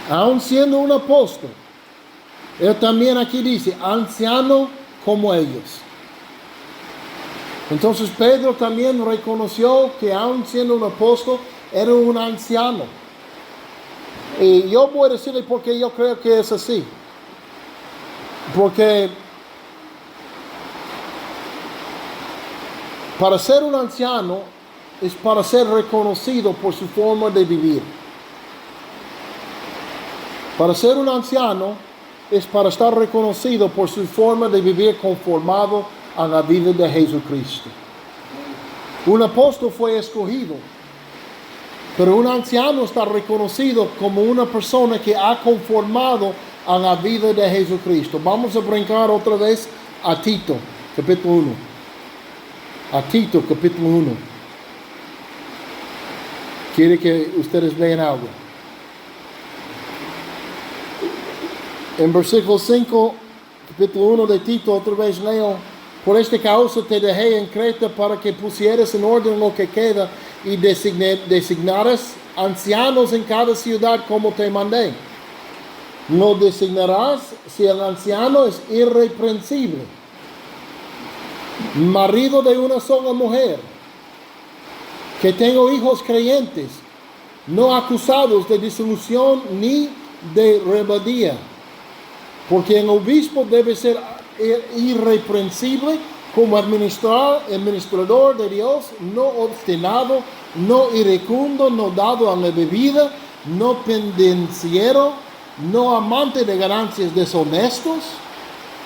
[SPEAKER 1] Aun siendo un apóstol, él también aquí dice, anciano como ellos. Entonces Pedro también reconoció que aun siendo un apóstol, era un anciano. Y yo voy a decirle por qué yo creo que es así. Porque para ser un anciano es para ser reconocido por su forma de vivir. Para ser un anciano es para estar reconocido por su forma de vivir conformado a la vida de Jesucristo. Un apóstol fue escogido, pero un anciano está reconocido como una persona que ha conformado a la vida de Jesucristo. Vamos a brincar otra vez a Tito, capítulo 1. A Tito, capítulo 1. Quiere que ustedes vean algo. En versículo 5, capítulo 1 de Tito, otra vez leo. Por esta causa te dejé en Creta para que pusieras en orden lo que queda y designaras ancianos en cada ciudad como te mandé. No designarás si el anciano es irreprensible, marido de una sola mujer, que tenga hijos creyentes, no acusados de disolución ni de rebeldía. Porque el obispo debe ser irreprensible como administrador de Dios, no obstinado, no iracundo, no dado a la bebida, no pendenciero, no amante de ganancias deshonestos.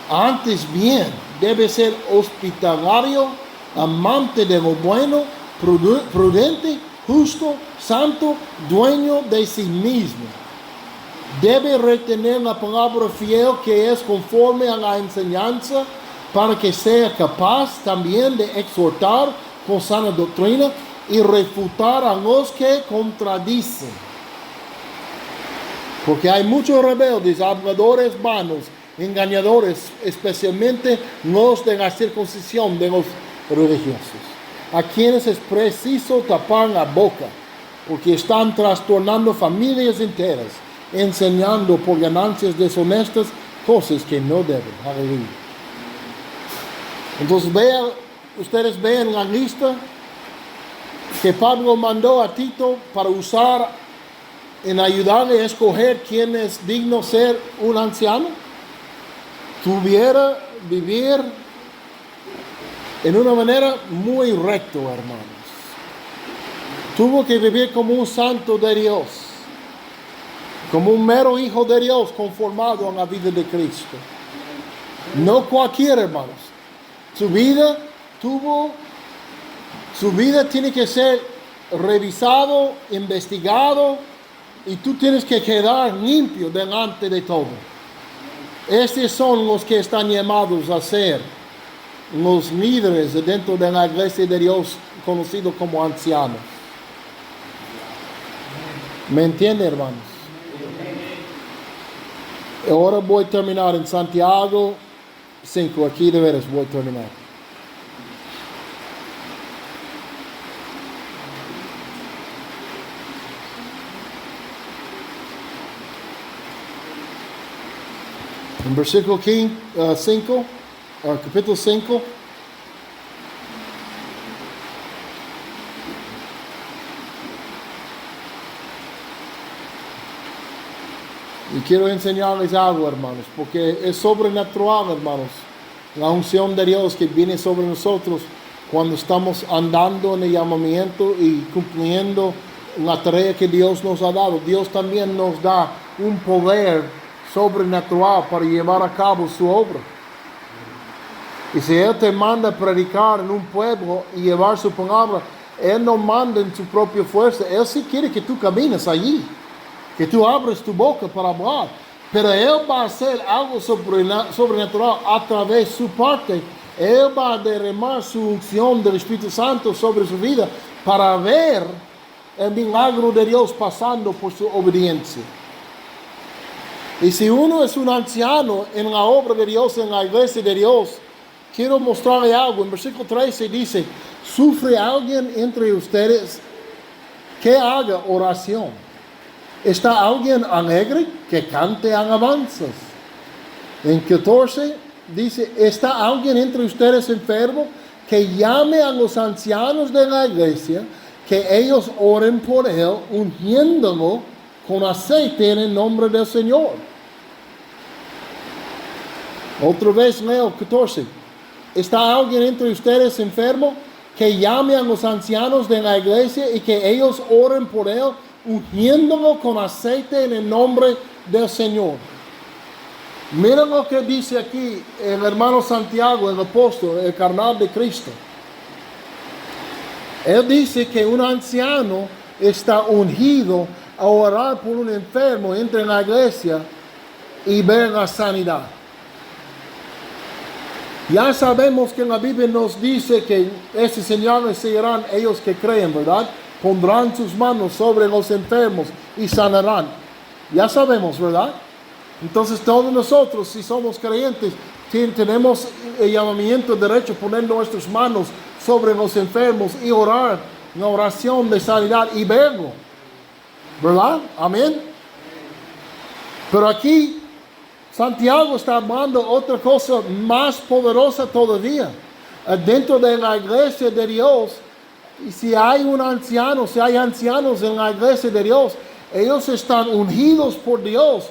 [SPEAKER 1] Antes bien, debe ser hospitalario, amante de lo bueno, prudente, justo, santo, dueño de sí mismo. Debe retener la palabra fiel que es conforme a la enseñanza, para que sea capaz también de exhortar con sana doctrina y refutar a los que contradicen. Porque hay muchos rebeldes, habladores vanos, engañadores, especialmente los de la circuncisión de los religiosos, a quienes es preciso tapar la boca, porque están trastornando familias enteras, enseñando por ganancias deshonestas cosas que no deben. Aleluya. Entonces ustedes vean la lista que Pablo mandó a Tito para usar en ayudarle a escoger quién es digno ser un anciano. Tuviera vivir en una manera muy recta, hermanos. Tuvo que vivir como un santo de Dios, como un mero hijo de Dios conformado a la vida de Cristo. No cualquier, hermanos. Su vida tiene que ser revisado, investigado, y tú tienes que quedar limpio delante de todo. Estos son los que están llamados a ser los líderes dentro de la iglesia de Dios, conocidos como ancianos. ¿Me entiende, hermanos? Ahora voy a terminar en Santiago 5. Aquí de veras voy a terminar. En versículo 5, capítulo 5. Y quiero enseñarles algo, hermanos, porque es sobrenatural, hermanos. La unción de Dios que viene sobre nosotros cuando estamos andando en el llamamiento y cumpliendo la tarea que Dios nos ha dado. Dios también nos da un poder sobrenatural para llevar a cabo su obra. Y si Él te manda a predicar en un pueblo y llevar su palabra, Él no manda en su propia fuerza. Él sí quiere que tú camines allí, que tú abres tu boca para hablar. Pero Él va a hacer algo sobrenatural a través de su parte. Él va a derramar su unción del Espíritu Santo sobre su vida para ver el milagro de Dios pasando por su obediencia. Y si uno es un anciano en la obra de Dios, en la iglesia de Dios, quiero mostrarle algo. En versículo 13 dice, ¿sufre alguien entre ustedes que haga oración? ¿Está alguien alegre que cante alabanzas? En 14 dice, ¿está alguien entre ustedes enfermo que llame a los ancianos de la iglesia, que ellos oren por él, ungiéndolo con aceite en el nombre del Señor? Otra vez leo 14. ¿Está alguien entre ustedes enfermo que llame a los ancianos de la iglesia y que ellos oren por él, ungiéndolo con aceite en el nombre del Señor? Miren lo que dice aquí el hermano Santiago, el apóstol, el carnal de Cristo. Él dice que un anciano está ungido a orar por un enfermo, entra en la iglesia y ver la sanidad. Ya sabemos que en la Biblia nos dice que esas señales seguirán ellos que creen, ¿verdad? Pondrán sus manos sobre los enfermos y sanarán. Ya sabemos, ¿verdad? Entonces todos nosotros, si somos creyentes, tenemos el llamamiento derecho a poner nuestras manos sobre los enfermos y orar una oración de sanidad y verlo, ¿verdad? Amén. Pero aquí Santiago está hablando otra cosa más poderosa todavía. Dentro de la iglesia de Dios, y si hay un anciano, si hay ancianos en la iglesia de Dios, ellos están ungidos por Dios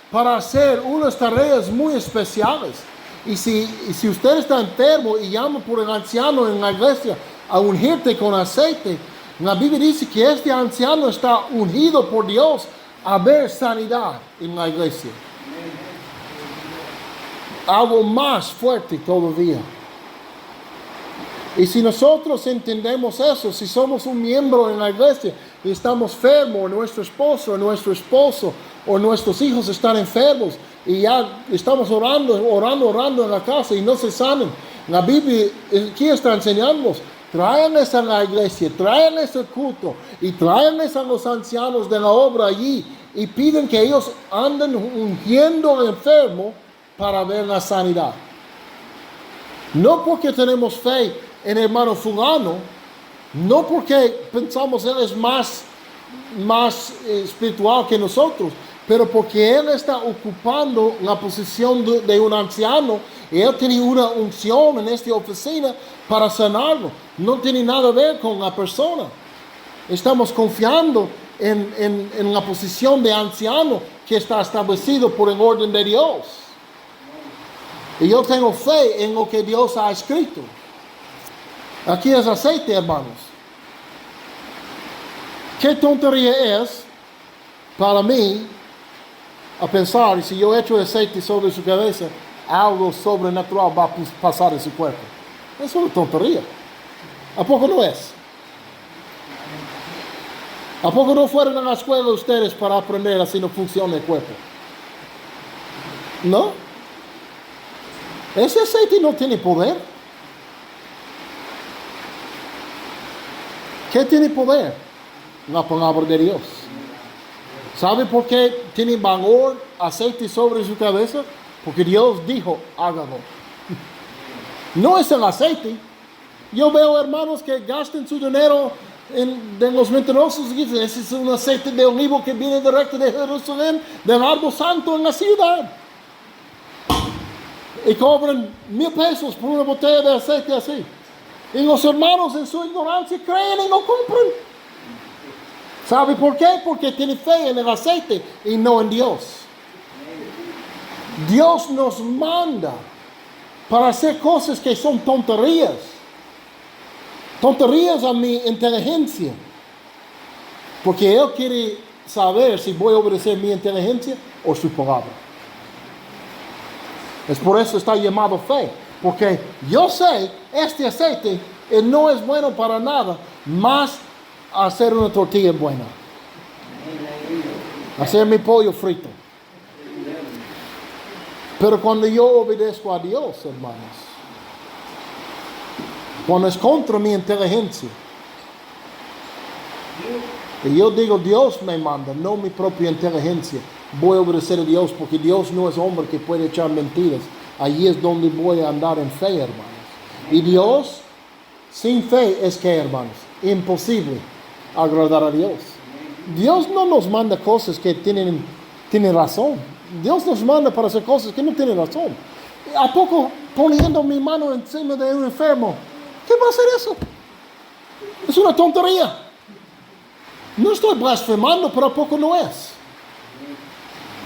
[SPEAKER 1] para hacer unas tareas muy especiales. Y si usted está enfermo y llama por el anciano en la iglesia a ungirte con aceite, la Biblia dice que este anciano está ungido por Dios a ver sanidad en la iglesia. Algo más fuerte todavía. Y si nosotros entendemos eso, si somos un miembro en la iglesia y estamos enfermos, nuestro esposo o nuestros hijos están enfermos y ya estamos orando en la casa y no se sanan, la Biblia aquí está enseñándonos, tráiganles a la iglesia, tráiganles al culto y tráiganles a los ancianos de la obra allí y piden que ellos anden ungiendo al enfermo para ver la sanidad. No porque tenemos fe en el hermano fulano, no porque pensamos él es más espiritual que nosotros, pero porque él está ocupando la posición de un anciano y él tiene una unción en esta oficina para sanarlo. No tiene nada a ver con la persona. Estamos confiando en la posición de anciano que está establecido por el orden de Dios. Y yo tengo fe en lo que Dios ha escrito. Aquí es aceite, hermanos. ¿Qué tontería es para mí a pensar, si yo echo aceite sobre su cabeza, algo sobrenatural va a pasar en su cuerpo? Es una tontería. ¿A poco no es? ¿A poco no fueron a la escuela ustedes para aprender así no funciona el cuerpo? ¿No? Ese aceite no tiene poder. ¿Qué tiene poder? La palabra de Dios. ¿Sabe por qué tiene valor aceite sobre su cabeza? Porque Dios dijo, hágalo. No es el aceite. Yo veo hermanos que gastan su dinero de los mentirosos y dicen, ese es un aceite de olivo que viene directo de Jerusalén, del árbol santo en la ciudad. y cobran $1,000 por una botella de aceite así. Y los hermanos en su ignorancia creen y no compran. ¿Sabe por qué? Porque tienen fe en el aceite y no en Dios. Dios nos manda para hacer cosas que son tonterías. Tonterías a mi inteligencia. Porque Él quiere saber si voy a obedecer mi inteligencia o su palabra. Es por eso está llamado fe. Porque yo sé, este aceite no es bueno para nada, más hacer una tortilla buena. Hacer mi pollo frito. Pero cuando yo obedezco a Dios, hermanos, cuando es contra mi inteligencia, y yo digo, Dios me manda, no mi propia inteligencia, voy a obedecer a Dios, porque Dios no es hombre que puede echar mentiras. Allí es donde voy a andar en fe, hermanos. Y Dios, sin fe, es que, hermanos, imposible agradar a Dios. Dios no nos manda cosas que tienen razón. Dios nos manda para hacer cosas que no tienen razón. ¿A poco poniendo mi mano encima de un enfermo? ¿Qué va a hacer eso? Es una tontería. No estoy blasfemando, pero ¿a poco no es?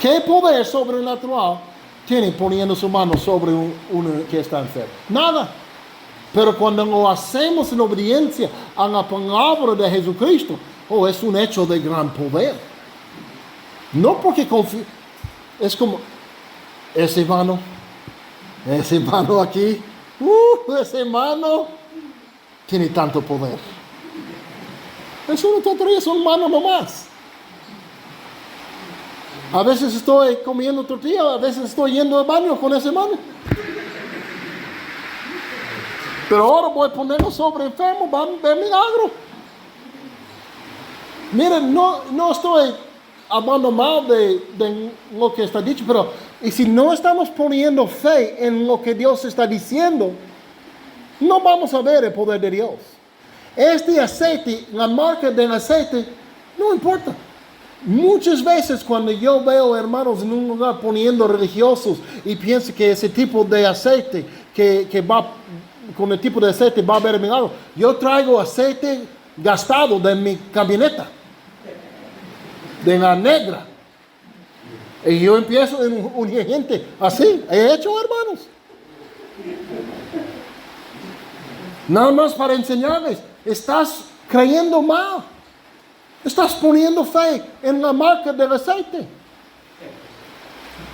[SPEAKER 1] ¿Qué poder sobrenatural tiene poniendo su mano sobre uno que está enfermo? Nada. Pero cuando lo hacemos en obediencia a la palabra de Jesucristo, es un hecho de gran poder. No porque es como ese hermano aquí, ese hermano tiene tanto poder. Es una tontería, es un mano nomás. A veces estoy comiendo tortilla, a veces estoy yendo al baño con ese mano. Pero ahora voy a ponerlo sobre enfermo, va a ver milagro. Miren, no estoy hablando mal de lo que está dicho, pero y si no estamos poniendo fe en lo que Dios está diciendo, no vamos a ver el poder de Dios. Este aceite, la marca del aceite, no importa. Muchas veces cuando yo veo hermanos en un lugar poniendo religiosos y pienso que ese tipo de aceite, que va con el tipo de aceite va a haber milagro, yo traigo aceite gastado de mi camioneta, de la negra, y yo empiezo en un gente así, he hecho, hermanos, nada más para enseñarles. Estás creyendo mal. Estás poniendo fe en la marca del aceite.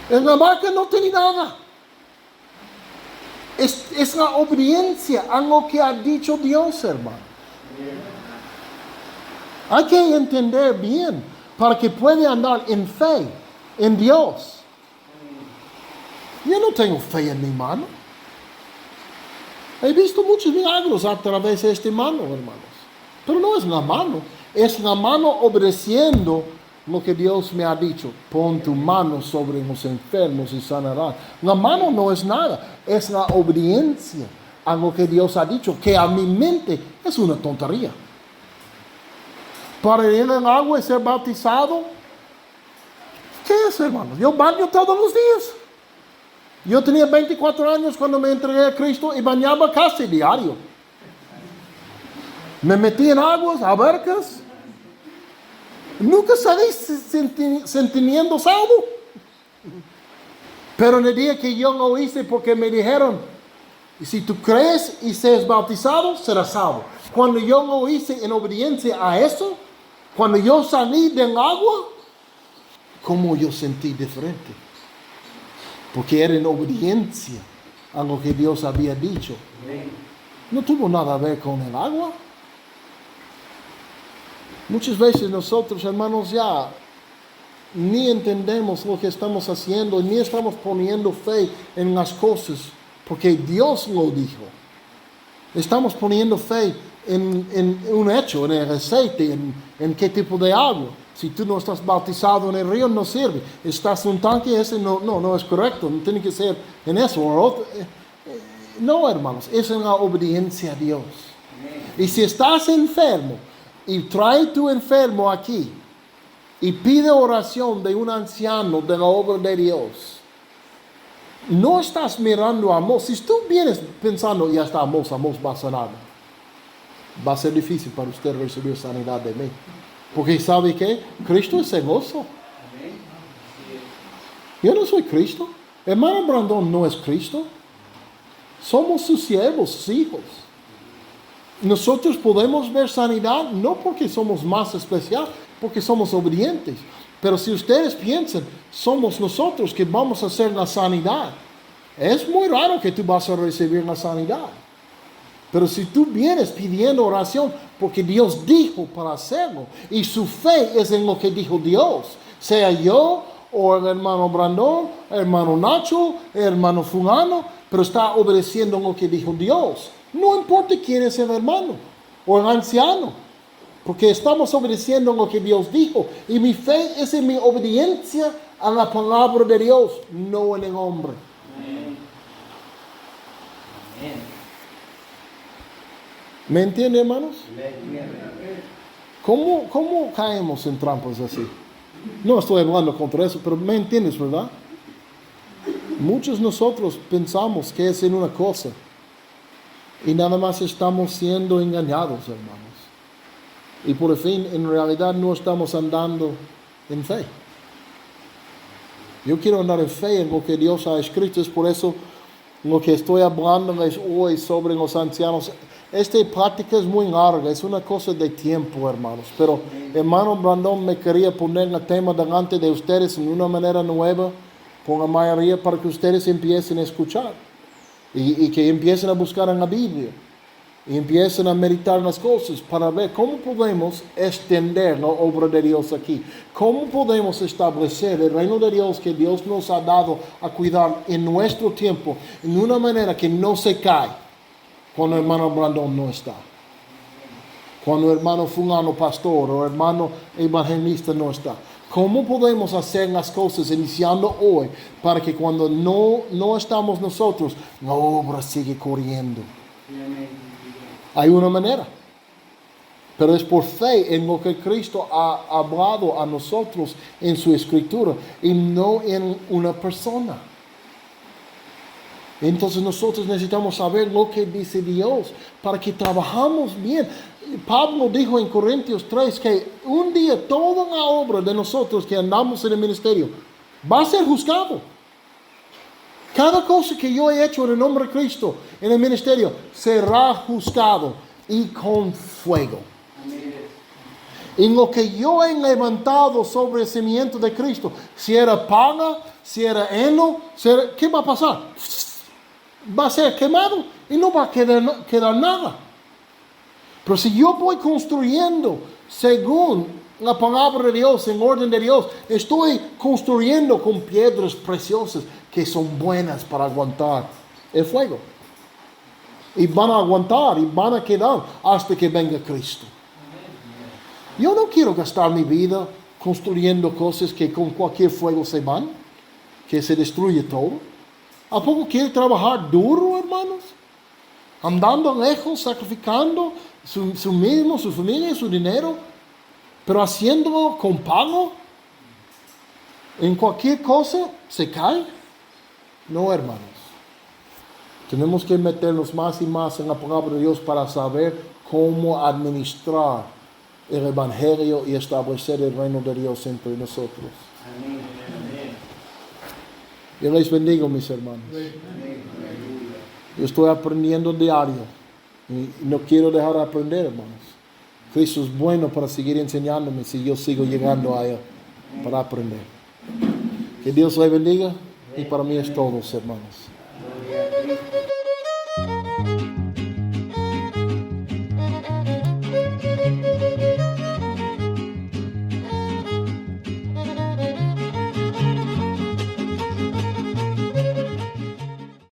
[SPEAKER 1] En la marca no tiene nada. Es la obediencia a lo que ha dicho Dios, hermano. Hay que entender bien para que pueda andar en fe en Dios. Yo no tengo fe en mi mano. He visto muchos milagros a través de este mano, hermanos. Pero no es la mano. Es la mano obedeciendo lo que Dios me ha dicho. Pon tu mano sobre los enfermos y sanarán. La mano no es nada. Es la obediencia a lo que Dios ha dicho. Que a mi mente es una tontería. Para ir en el agua y ser bautizado. ¿Qué es, hermanos? Yo baño todos los días. Yo tenía 24 años cuando me entregué a Cristo y bañaba casi diario. Me metí en aguas, albercas. Nunca salí sintiendo salvo. Pero en el día que yo lo hice porque me dijeron, si tú crees y seas bautizado, serás salvo. Cuando yo lo hice en obediencia a eso, cuando yo salí del agua, ¿cómo yo sentí diferente? Porque era en obediencia a lo que Dios había dicho. No tuvo nada a ver con el agua. Muchas veces nosotros, hermanos, ya ni entendemos lo que estamos haciendo, ni estamos poniendo fe en las cosas, porque Dios lo dijo. Estamos poniendo fe en un hecho, en el aceite, en qué tipo de agua. Si tú no estás bautizado en el río, no sirve. Estás en un tanque, ese no es correcto. No tiene que ser en eso. No, hermanos, es en la obediencia a Dios. Y si estás enfermo y trae tu enfermo aquí y pide oración de un anciano de la obra de Dios, no estás mirando a Amos. Si tú vienes pensando, ya está Amos va a sanar, va a ser difícil para usted recibir sanidad de mí. Porque ¿sabe qué? Cristo es celoso. Yo no soy Cristo. Hermano Brandon no es Cristo. Somos sus siervos, sus hijos. Nosotros podemos ver sanidad no porque somos más especiales, porque somos obedientes. Pero si ustedes piensan, somos nosotros que vamos a hacer la sanidad. Es muy raro que tú vas a recibir la sanidad. Pero si tú vienes pidiendo oración, porque Dios dijo para hacerlo, y su fe es en lo que dijo Dios, sea yo o el hermano Brandon, el hermano Nacho, el hermano fulano, pero está obedeciendo lo que dijo Dios. No importa quién es el hermano o el anciano, porque estamos obedeciendo lo que Dios dijo. Y mi fe es en mi obediencia a la palabra de Dios, no en el hombre.
[SPEAKER 2] Amén.
[SPEAKER 1] ¿Me entienden, hermanos?
[SPEAKER 2] Amén.
[SPEAKER 1] ¿Cómo caemos en trampas así? No estoy hablando contra eso, pero me entiendes, ¿verdad? Muchos de nosotros pensamos que es en una cosa y nada más estamos siendo engañados, hermanos. Y por fin, en realidad no estamos andando en fe. Yo quiero andar en fe en lo que Dios ha escrito. Es por eso lo que estoy hablándoles hoy sobre los ancianos. Esta plática es muy larga, es una cosa de tiempo, hermanos. Pero hermano Brandon me quería poner el tema delante de ustedes en una manera nueva, con la mayoría, para que ustedes empiecen a escuchar. Y que empiecen a buscar en la Biblia. Y empiecen a meditar las cosas para ver cómo podemos extender la obra de Dios aquí. Cómo podemos establecer el reino de Dios que Dios nos ha dado a cuidar en nuestro tiempo, en una manera que no se cae cuando el hermano Brandon no está. Cuando el hermano fulano pastor o hermano evangelista no está. ¿Cómo podemos hacer las cosas iniciando hoy para que cuando no estamos nosotros, la obra sigue corriendo? Hay una manera, pero es por fe en lo que Cristo ha hablado a nosotros en su escritura y no en una persona. Entonces nosotros necesitamos saber lo que dice Dios para que trabajamos bien. Pablo dijo en Corintios 3 que un día toda la obra de nosotros que andamos en el ministerio va a ser juzgado. Cada cosa que yo he hecho en el nombre de Cristo en el ministerio será juzgado y con fuego. En lo que yo he levantado sobre el cimiento de Cristo, si era paga, si era heno, ¿qué va a pasar? Va a ser quemado y no va a quedar nada. Pero si yo voy construyendo según la palabra de Dios, en orden de Dios, estoy construyendo con piedras preciosas que son buenas para aguantar el fuego. Y van a aguantar y van a quedar hasta que venga Cristo. Yo no quiero gastar mi vida construyendo cosas que con cualquier fuego se van, que se destruye todo. ¿A poco quiere trabajar duro, hermanos? Andando lejos, sacrificando su mismo, su familia, su dinero, pero haciéndolo con pago. En cualquier cosa se cae. No, hermanos. Tenemos que meternos más y más en la palabra de Dios para saber cómo administrar el evangelio y establecer el reino de Dios entre nosotros.
[SPEAKER 2] Amén.
[SPEAKER 1] Dios les bendiga, mis hermanos. Yo estoy aprendiendo diario y no quiero dejar de aprender, hermanos. Cristo es bueno para seguir enseñándome si yo sigo llegando a Él para aprender. Que Dios les bendiga y para mí es todo, hermanos.